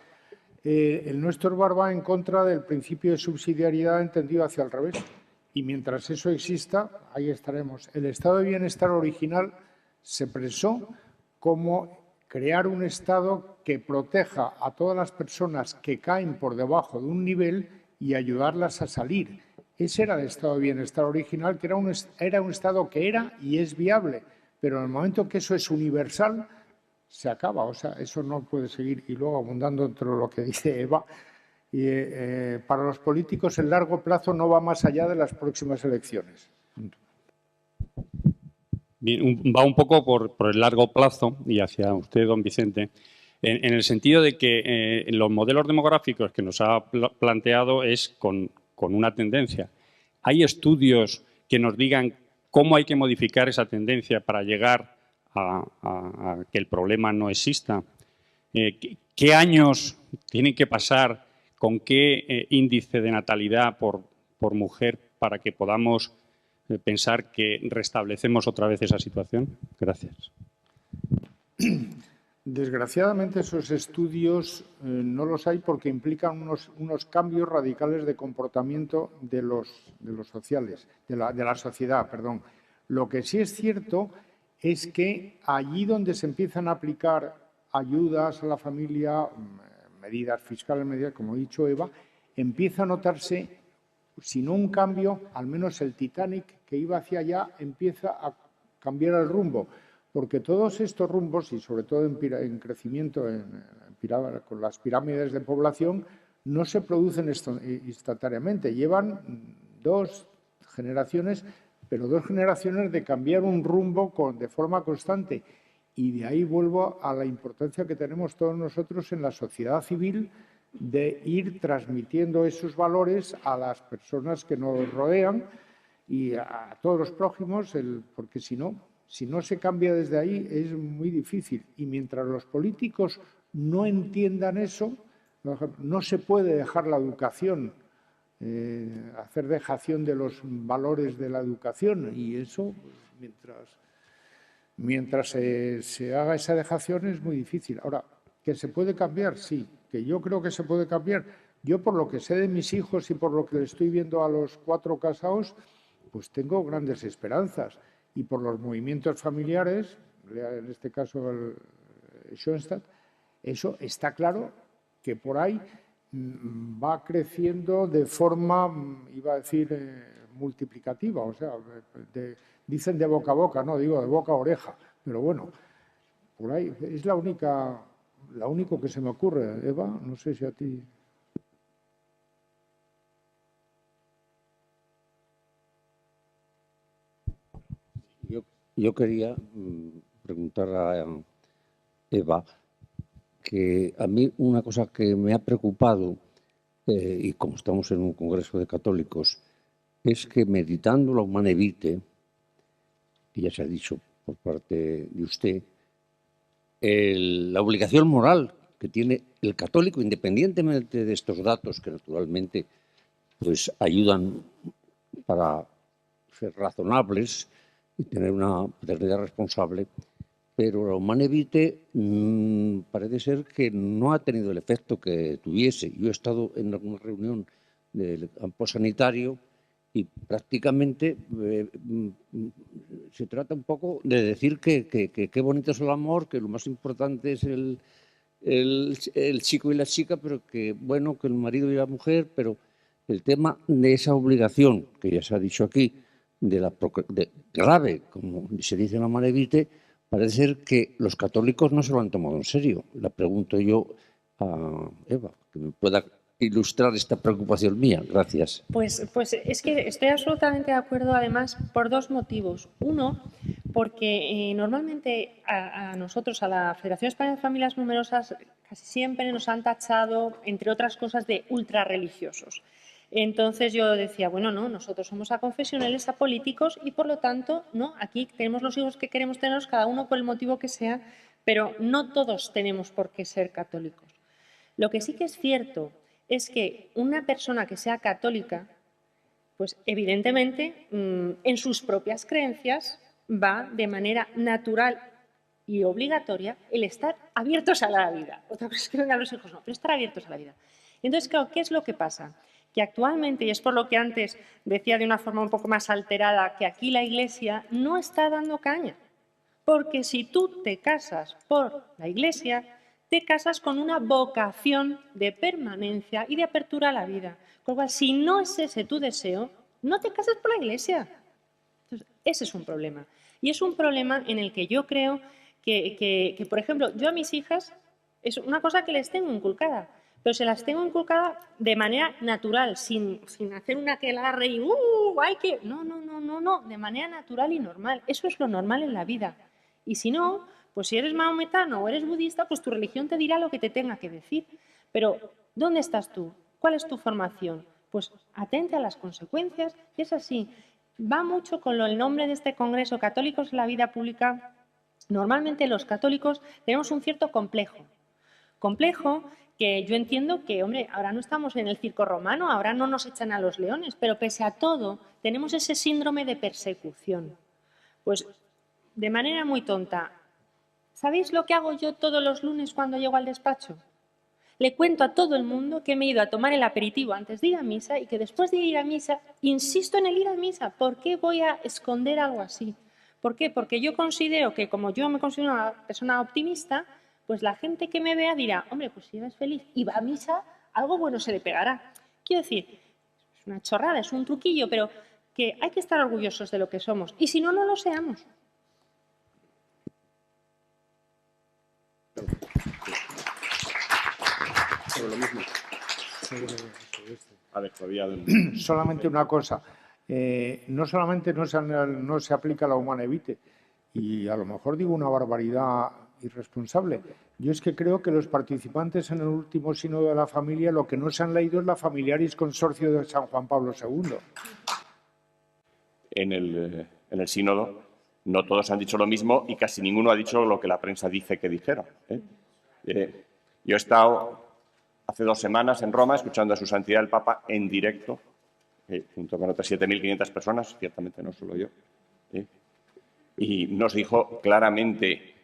El no estorbar va en contra del principio de subsidiariedad entendido hacia el revés. Y mientras eso exista, ahí estaremos. El estado de bienestar original se presó como crear un estado que proteja a todas las personas que caen por debajo de un nivel y ayudarlas a salir. Ese era el estado de bienestar original, que era un estado que era y es viable, pero en el momento que eso es universal, se acaba. O sea, eso no puede seguir. Y luego, abundando entre lo que dice Eva, para los políticos el largo plazo no va más allá de las próximas elecciones. Bien, va un poco por el largo plazo y hacia usted, don Vicente, en el sentido de que los modelos demográficos que nos ha planteado es con una tendencia. ¿Hay estudios que nos digan cómo hay que modificar esa tendencia para llegar a que el problema no exista? ¿Qué años tienen que pasar? ¿Con qué índice de natalidad por mujer para que podamos pensar que restablecemos otra vez esa situación? Gracias. Desgraciadamente esos estudios no los hay porque implican unos cambios radicales de comportamiento de los sociales, de la sociedad, perdón. Lo que sí es cierto es que allí donde se empiezan a aplicar ayudas a la familia, medidas fiscales, medidas, como ha dicho Eva, empieza a notarse, si no un cambio, al menos el Titanic que iba hacia allá empieza a cambiar el rumbo, porque todos estos rumbos, y sobre todo en crecimiento con las pirámides de población, no se producen instantáneamente. Llevan 2 generaciones, pero 2 generaciones de cambiar un rumbo de forma constante. Y de ahí vuelvo a la importancia que tenemos todos nosotros en la sociedad civil de ir transmitiendo esos valores a las personas que nos rodean y a todos los prójimos, porque si no se cambia desde ahí es muy difícil. Y mientras los políticos no entiendan eso, no se puede dejar la educación, hacer dejación de los valores de la educación. Y eso, mientras se haga esa dejación, es muy difícil. Ahora, ¿que se puede cambiar? Sí, que yo creo que se puede cambiar. Yo, por lo que sé de mis hijos y por lo que le estoy viendo a los 4 casados, pues tengo grandes esperanzas. Y por los movimientos familiares, en este caso el Schoenstatt, eso está claro que por ahí va creciendo de forma, iba a decir, multiplicativa. O sea, dicen de boca a boca, no digo de boca a oreja. Pero bueno, por ahí es lo único que se me ocurre. Eva, no sé si a ti... Yo quería preguntar a Eva que a mí una cosa que me ha preocupado, y como estamos en un congreso de católicos, es que meditando la Humane Vitae, que ya se ha dicho por parte de usted, la obligación moral que tiene el católico, independientemente de estos datos que naturalmente pues ayudan para ser razonables y tener una paternidad responsable, pero la Humane Vitae parece ser que no ha tenido el efecto que tuviese. Yo he estado en alguna reunión del campo sanitario y prácticamente se trata un poco de decir que qué bonito es el amor, que lo más importante es el chico y la chica, pero que bueno, que el marido y la mujer, pero el tema de esa obligación, que ya se ha dicho aquí, de grave, como se dice en la Humane Vitae, parece ser que los católicos no se lo han tomado en serio. La pregunto yo a Eva, que me pueda ilustrar esta preocupación mía. Gracias. Pues es que estoy absolutamente de acuerdo, además, por 2 motivos. Uno, porque normalmente a nosotros, a la Federación Española de Familias Numerosas, casi siempre nos han tachado, entre otras cosas, de ultrarreligiosos. Entonces yo decía, bueno, no, nosotros somos aconfesionales, apolíticos y, por lo tanto, no, aquí tenemos los hijos que queremos tenerlos, cada uno por el motivo que sea, pero no todos tenemos por qué ser católicos. Lo que sí que es cierto es que una persona que sea católica, pues evidentemente en sus propias creencias va de manera natural y obligatoria el estar abiertos a la vida. Otra cosa es que vengan los hijos, no, pero estar abiertos a la vida. Entonces, claro, ¿qué es lo que pasa? Que actualmente, y es por lo que antes decía de una forma un poco más alterada, que aquí la Iglesia no está dando caña. Porque si tú te casas por la Iglesia, te casas con una vocación de permanencia y de apertura a la vida. Con lo cual, si no es ese tu deseo, no te casas por la Iglesia. Entonces, ese es un problema. Y es un problema en el que yo creo que, por ejemplo, yo a mis hijas, es una cosa que les tengo inculcada, pero se las tengo inculcada de manera natural, sin hacer una aquelarre y hay que... No, de manera natural y normal. Eso es lo normal en la vida. Y si no, pues si eres maometano o eres budista, pues tu religión te dirá lo que te tenga que decir. Pero, ¿dónde estás tú? ¿Cuál es tu formación? Pues atente a las consecuencias. Y es así. Va mucho con el nombre de este congreso, Católicos en la Vida Pública. Normalmente los católicos tenemos un cierto complejo. Complejo que yo entiendo que, hombre, ahora no estamos en el circo romano, ahora no nos echan a los leones, pero pese a todo tenemos ese síndrome de persecución. Pues, de manera muy tonta, ¿sabéis lo que hago yo todos los lunes cuando llego al despacho? Le cuento a todo el mundo que me he ido a tomar el aperitivo antes de ir a misa y que después de ir a misa, insisto en el ir a misa. ¿Por qué voy a esconder algo así? ¿Por qué? Porque yo considero que, como yo me considero una persona optimista, pues la gente que me vea dirá, hombre, pues si eres feliz y va a misa, algo bueno se le pegará. Quiero decir, es una chorrada, es un truquillo, pero que hay que estar orgullosos de lo que somos. Y si no, no lo seamos. Lo mismo. A ver, todavía... Solamente una cosa. No solamente no se aplica la Humane Vitae, y a lo mejor digo una barbaridad irresponsable. Yo es que creo que los participantes en el último sínodo de la familia lo que no se han leído es la Familiaris Consorcio de San Juan Pablo II. En el sínodo no todos han dicho lo mismo y casi ninguno ha dicho lo que la prensa dice que dijeron. Yo he estado hace 2 semanas en Roma escuchando a su santidad el Papa en directo, junto con otras 7.500 personas, ciertamente no solo yo, y nos dijo claramente: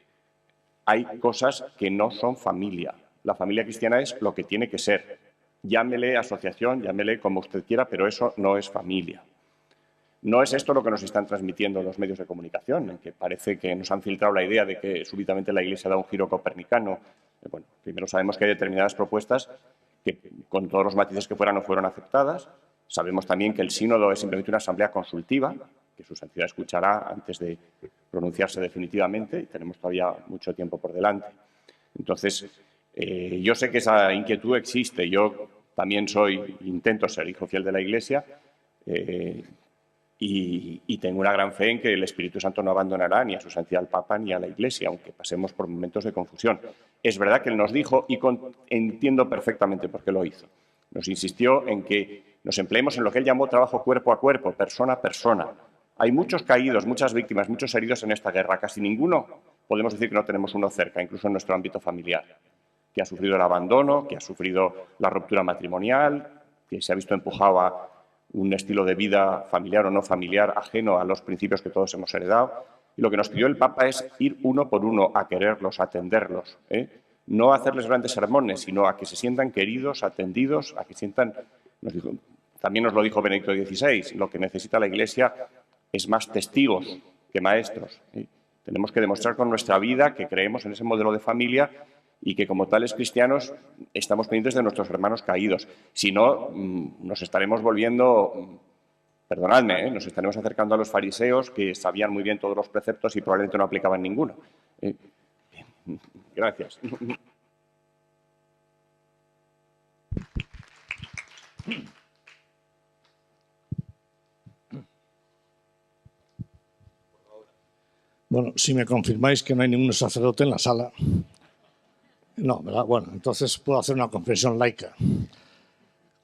hay cosas que no son familia. La familia cristiana es lo que tiene que ser. Llámele asociación, llámele como usted quiera, pero eso no es familia. No es esto lo que nos están transmitiendo los medios de comunicación, en que parece que nos han filtrado la idea de que súbitamente la Iglesia da un giro copernicano. Bueno, primero sabemos que hay determinadas propuestas que, con todos los matices que fueran, no fueron aceptadas. Sabemos también que el sínodo es simplemente una asamblea consultiva, que su santidad escuchará antes de pronunciarse definitivamente, y tenemos todavía mucho tiempo por delante. Entonces, yo sé que esa inquietud existe. Yo también intento ser hijo fiel de la Iglesia, y tengo una gran fe en que el Espíritu Santo no abandonará ni a su santidad el Papa ni a la Iglesia, aunque pasemos por momentos de confusión. Es verdad que él nos dijo, y entiendo perfectamente por qué lo hizo, nos insistió en que nos empleemos en lo que él llamó trabajo cuerpo a cuerpo, persona a persona. Hay muchos caídos, muchas víctimas, muchos heridos en esta guerra. Casi ninguno podemos decir que no tenemos uno cerca, incluso en nuestro ámbito familiar, que ha sufrido el abandono, que ha sufrido la ruptura matrimonial, que se ha visto empujado a un estilo de vida familiar o no familiar ajeno a los principios que todos hemos heredado. Y lo que nos pidió el Papa es ir uno por uno a quererlos, a atenderlos, no a hacerles grandes sermones, sino a que se sientan queridos, atendidos, a que sientan... También nos lo dijo Benedicto XVI, lo que necesita la Iglesia es más testigos que maestros. Tenemos que demostrar con nuestra vida que creemos en ese modelo de familia y que como tales cristianos estamos pendientes de nuestros hermanos caídos. Si no, nos estaremos volviendo, perdonadme, nos estaremos acercando a los fariseos, que sabían muy bien todos los preceptos y probablemente no aplicaban ninguno. Gracias. Bueno, si me confirmáis que no hay ningún sacerdote en la sala... No, ¿verdad? Bueno, entonces puedo hacer una confesión laica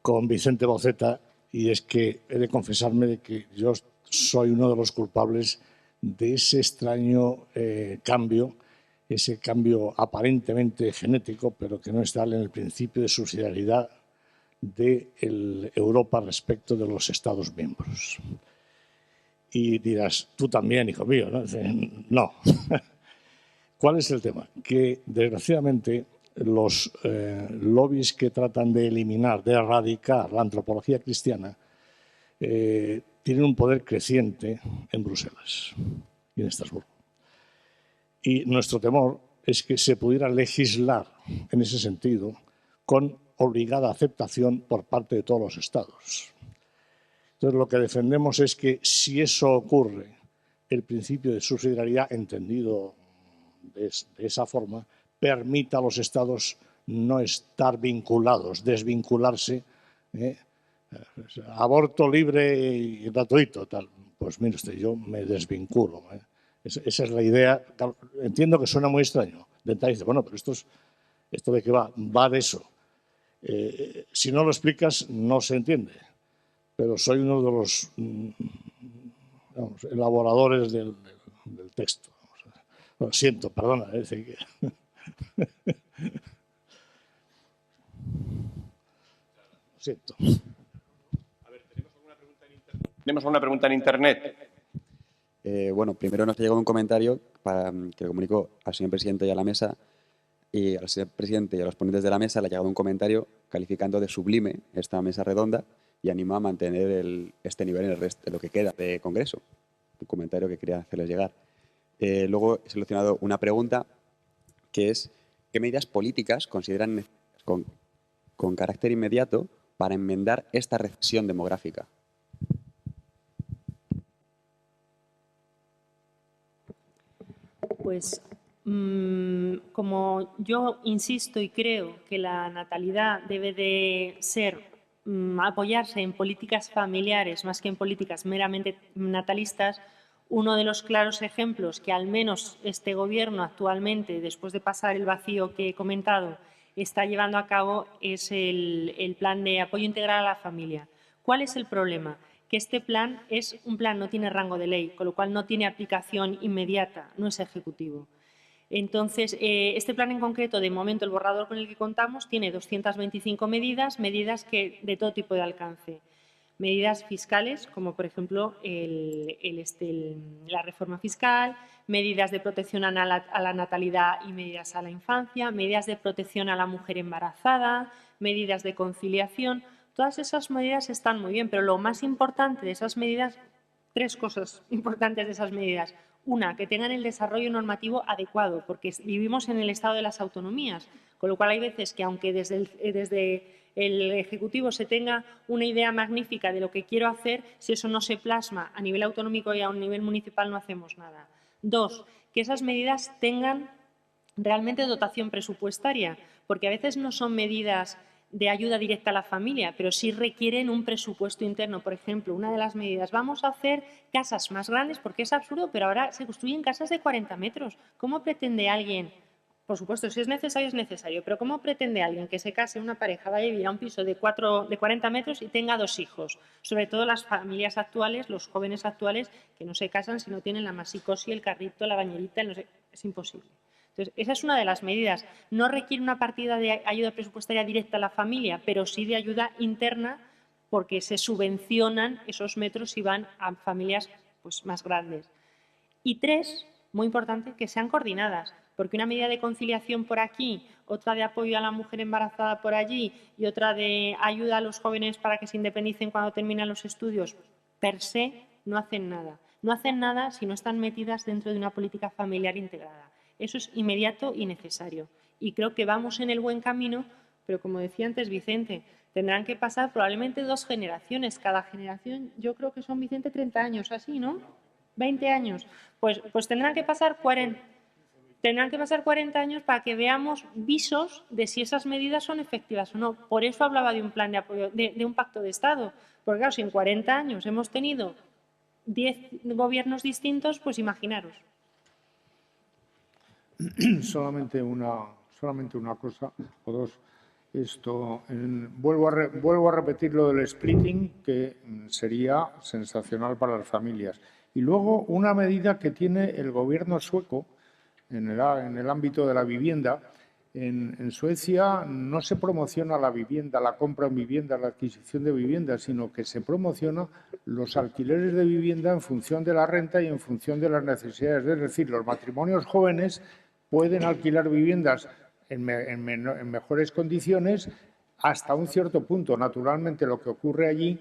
con Vicente Boceta, y es que he de confesarme de que yo soy uno de los culpables de ese extraño cambio, ese cambio aparentemente genético, pero que no está en el principio de subsidiariedad de Europa respecto de los Estados miembros. Y dirás, tú también, hijo mío, ¿no? No. ¿Cuál es el tema? Que, desgraciadamente, los lobbies que tratan de eliminar, de erradicar la antropología cristiana, tienen un poder creciente en Bruselas y en Estrasburgo. Y nuestro temor es que se pudiera legislar en ese sentido con obligada aceptación por parte de todos los Estados. Entonces, lo que defendemos es que, si eso ocurre, el principio de subsidiariedad, entendido de esa forma, permita a los Estados no estar vinculados, desvincularse. Aborto libre y gratuito, tal. Pues mire usted, yo me desvinculo. Esa es la idea. Entiendo que suena muy extraño. Dice, bueno, pero ¿esto de qué va? Va de eso. Si no lo explicas, no se entiende. Pero soy uno de los elaboradores del texto. Lo siento, perdona. Lo siento. A ver, ¿tenemos alguna pregunta en Internet? Bueno, primero nos ha llegado un comentario que le comunico al señor presidente y a la mesa. Y al señor presidente y a los ponentes de la mesa le ha llegado un comentario calificando de sublime esta mesa redonda y anima a mantener este nivel en el resto de lo que queda de Congreso. Un comentario que quería hacerles llegar. Luego he seleccionado una pregunta que es: ¿qué medidas políticas consideran necesarias con carácter inmediato para enmendar esta recesión demográfica? Pues Como yo insisto y creo que la natalidad debe de ser apoyarse en políticas familiares más que en políticas meramente natalistas, uno de los claros ejemplos que al menos este Gobierno actualmente, después de pasar el vacío que he comentado, está llevando a cabo es el plan de apoyo integral a la familia. ¿Cuál es el problema? Que este plan es un plan, no tiene rango de ley, con lo cual no tiene aplicación inmediata, no es ejecutivo. Entonces, este plan en concreto, de momento, el borrador con el que contamos, tiene 225 medidas, medidas que de todo tipo de alcance. Medidas fiscales, como por ejemplo la reforma fiscal, medidas de protección a la natalidad y medidas a la infancia, medidas de protección a la mujer embarazada, medidas de conciliación. Todas esas medidas están muy bien, pero lo más importante de esas medidas, 3 cosas importantes de esas medidas. Una, que tengan el desarrollo normativo adecuado, porque vivimos en el estado de las autonomías, con lo cual hay veces que aunque desde el Ejecutivo se tenga una idea magnífica de lo que quiero hacer, si eso no se plasma a nivel autonómico y a un nivel municipal no hacemos nada. 2, que esas medidas tengan realmente dotación presupuestaria, porque a veces no son medidas de ayuda directa a la familia, pero sí requieren un presupuesto interno. Por ejemplo, una de las medidas, vamos a hacer casas más grandes, porque es absurdo, pero ahora se construyen casas de 40 metros. ¿Cómo pretende alguien, por supuesto, si es necesario, pero cómo pretende alguien que se case, una pareja, vaya a vivir a un piso de 40 metros y tenga 2 hijos? Sobre todo las familias actuales, los jóvenes actuales, que no se casan si no tienen la masicosi, el carrito, la bañerita, no sé, es imposible. Entonces, esa es una de las medidas. No requiere una partida de ayuda presupuestaria directa a la familia, pero sí de ayuda interna, porque se subvencionan esos metros y van a familias pues, más grandes. Y 3, muy importante, que sean coordinadas, porque una medida de conciliación por aquí, otra de apoyo a la mujer embarazada por allí y otra de ayuda a los jóvenes para que se independicen cuando terminan los estudios, per se, no hacen nada. No hacen nada si no están metidas dentro de una política familiar integrada. Eso es inmediato y necesario. Y creo que vamos en el buen camino, pero como decía antes Vicente, tendrán que pasar probablemente 2 generaciones. Cada generación, yo creo que son, Vicente, 30 años, así, ¿no? 20 años. Pues tendrán que pasar 40. Tendrán que pasar 40 años para que veamos visos de si esas medidas son efectivas o no. Por eso hablaba de un plan de apoyo, de un pacto de Estado. Porque claro, si en 40 años hemos tenido 10 gobiernos distintos, pues imaginaros. Solamente una cosa o dos. Vuelvo a repetir lo del splitting, que sería sensacional para las familias. Y luego una medida que tiene el gobierno sueco en el ámbito de la vivienda. En Suecia no se promociona la vivienda, la compra en vivienda, la adquisición de vivienda, sino que se promociona los alquileres de vivienda en función de la renta y en función de las necesidades. Es decir, los matrimonios jóvenes pueden alquilar viviendas en mejores condiciones hasta un cierto punto. Naturalmente, lo que ocurre allí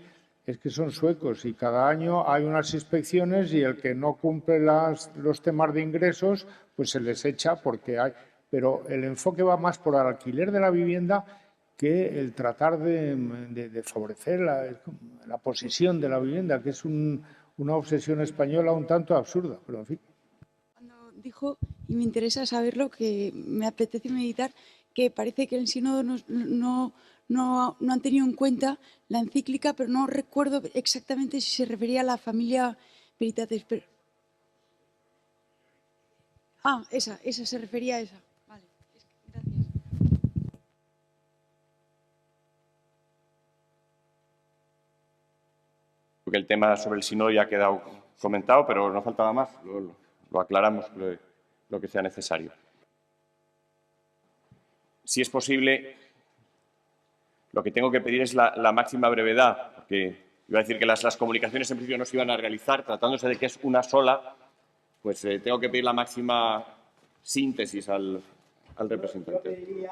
es que son suecos y cada año hay unas inspecciones y el que no cumple los temas de ingresos, pues se les echa porque hay... Pero el enfoque va más por el alquiler de la vivienda que el tratar de favorecer la posesión de la vivienda, que es una obsesión española un tanto absurda, pero en fin. Cuando dijo, y me interesa saberlo, que me apetece meditar, que parece que el sínodo no han tenido en cuenta la encíclica, pero no recuerdo exactamente si se refería a la familia Veritatis. Esa se refería a esa. Vale, gracias. Porque el tema sobre el sínodo ya ha quedado comentado, pero no faltaba más. Lo aclaramos lo que sea necesario. Si es posible, lo que tengo que pedir es la máxima brevedad, porque iba a decir que las comunicaciones en principio no se iban a realizar, tratándose de que es una sola, pues tengo que pedir la máxima síntesis al representante. Yo pediría,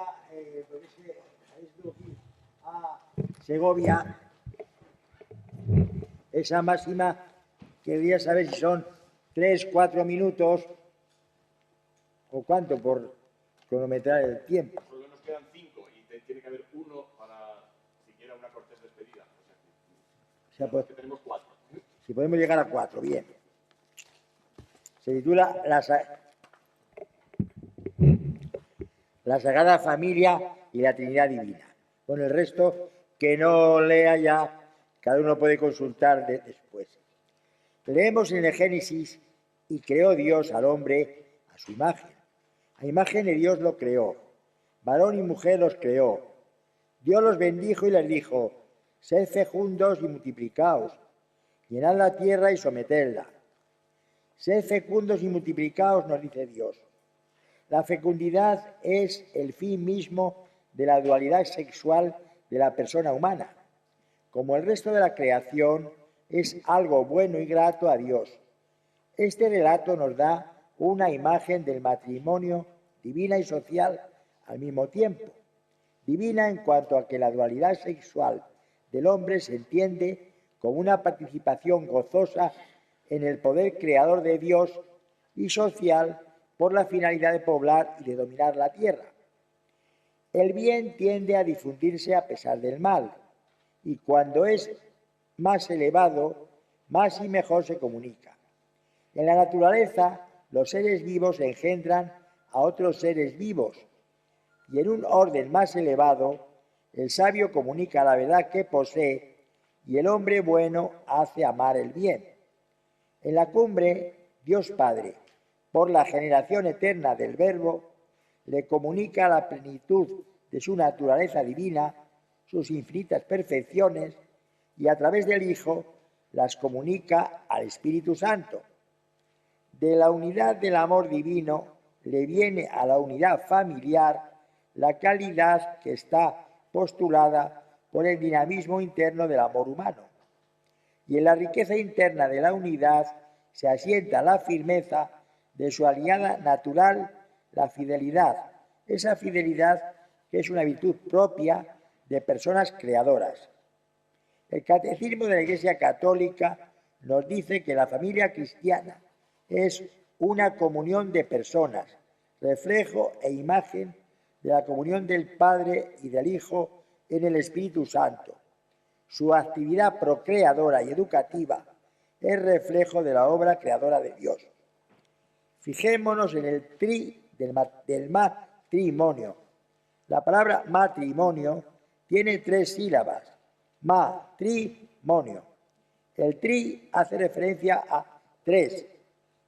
a Segovia, esa máxima, quería saber si son 3, 4 minutos o cuánto por cronometrar el tiempo. Solo nos quedan 5 y tiene que haber uno para siquiera una cortés despedida. O sea, pues, tenemos 4. Si podemos llegar a 4, bien. Se titula la Sagrada Familia y la Trinidad Divina. Con el resto, que no lea ya, cada uno puede consultar después. Leemos en el Génesis: y creó Dios al hombre a su imagen. A imagen de Dios lo creó. Varón y mujer los creó. Dios los bendijo y les dijo: sed fecundos y multiplicaos, llenad la tierra y sometedla. Sed fecundos y multiplicaos, nos dice Dios. La fecundidad es el fin mismo de la dualidad sexual de la persona humana. Como el resto de la creación, es algo bueno y grato a Dios. Este relato nos da una imagen del matrimonio divina y social al mismo tiempo. Divina en cuanto a que la dualidad sexual del hombre se entiende como una participación gozosa en el poder creador de Dios, y social por la finalidad de poblar y de dominar la tierra. El bien tiende a difundirse a pesar del mal, y cuando es más elevado, más y mejor se comunica. En la naturaleza, los seres vivos engendran a otros seres vivos, y en un orden más elevado, el sabio comunica la verdad que posee, y el hombre bueno hace amar el bien. En la cumbre, Dios Padre, por la generación eterna del Verbo, le comunica la plenitud de su naturaleza divina, sus infinitas perfecciones, y a través del Hijo las comunica al Espíritu Santo. De la unidad del amor divino le viene a la unidad familiar la calidad que está postulada por el dinamismo interno del amor humano. Y en la riqueza interna de la unidad se asienta la firmeza de su aliada natural, la fidelidad. Esa fidelidad que es una virtud propia de personas creadoras. El Catecismo de la Iglesia Católica nos dice que la familia cristiana es una comunión de personas, reflejo e imagen de la comunión del Padre y del Hijo en el Espíritu Santo. Su actividad procreadora y educativa es reflejo de la obra creadora de Dios. Fijémonos en el tri del matrimonio. La palabra matrimonio tiene 3 sílabas. Matrimonio. El tri hace referencia a 3.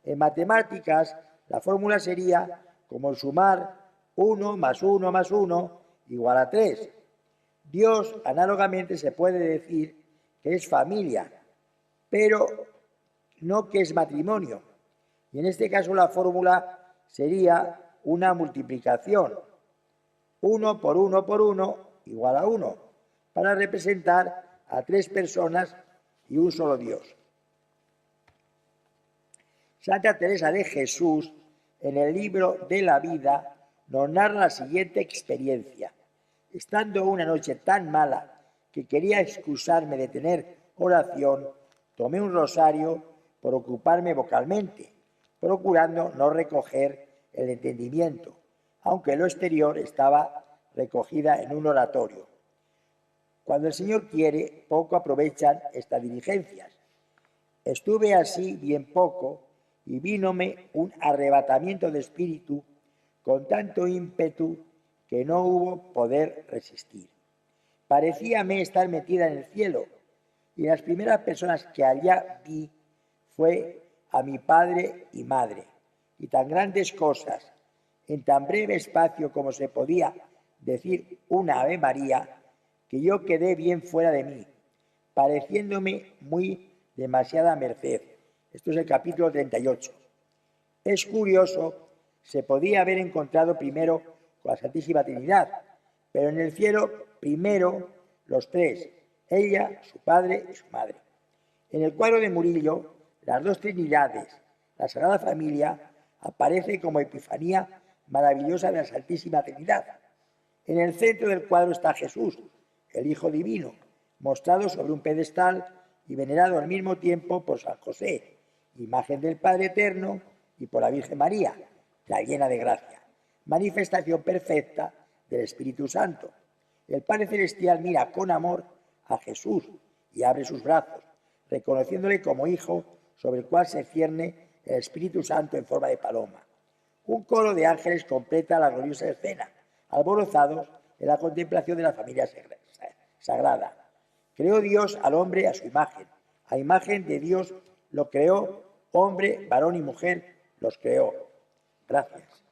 En matemáticas, la fórmula sería como sumar 1 más 1 más 1 igual a 3. Dios, análogamente, se puede decir que es familia, pero no que es matrimonio. Y en este caso la fórmula sería una multiplicación. 1 por 1 por 1 igual a 1, para representar a 3 personas y un solo Dios. Santa Teresa de Jesús, en el libro de la vida, nos narra la siguiente experiencia. Estando una noche tan mala que quería excusarme de tener oración, tomé un rosario por ocuparme vocalmente, procurando no recoger el entendimiento, aunque lo exterior estaba recogida en un oratorio. Cuando el Señor quiere, poco aprovechan estas diligencias. Estuve así bien poco y vínome un arrebatamiento de espíritu con tanto ímpetu que no hubo poder resistir. Parecíame estar metida en el cielo, y las primeras personas que allá vi fue a mi padre y madre, y tan grandes cosas, en tan breve espacio como se podía decir una Ave María, que yo quedé bien fuera de mí, pareciéndome muy demasiada merced. Esto es el capítulo 38. Es curioso, se podía haber encontrado primero con la Santísima Trinidad, pero en el cielo primero los 3, ella, su padre y su madre. En el cuadro de Murillo, las 2 Trinidades, la Sagrada Familia, aparece como epifanía maravillosa de la Santísima Trinidad. En el centro del cuadro está Jesús, el Hijo Divino, mostrado sobre un pedestal y venerado al mismo tiempo por San José, imagen del Padre Eterno, y por la Virgen María, la llena de gracia, manifestación perfecta del Espíritu Santo. El Padre Celestial mira con amor a Jesús y abre sus brazos, reconociéndole como Hijo sobre el cual se cierne el Espíritu Santo en forma de paloma. Un coro de ángeles completa la gloriosa escena, alborozados en la contemplación de la familia sagrada. Creó Dios al hombre a su imagen. A imagen de Dios lo creó, hombre, varón y mujer los creó. Gracias.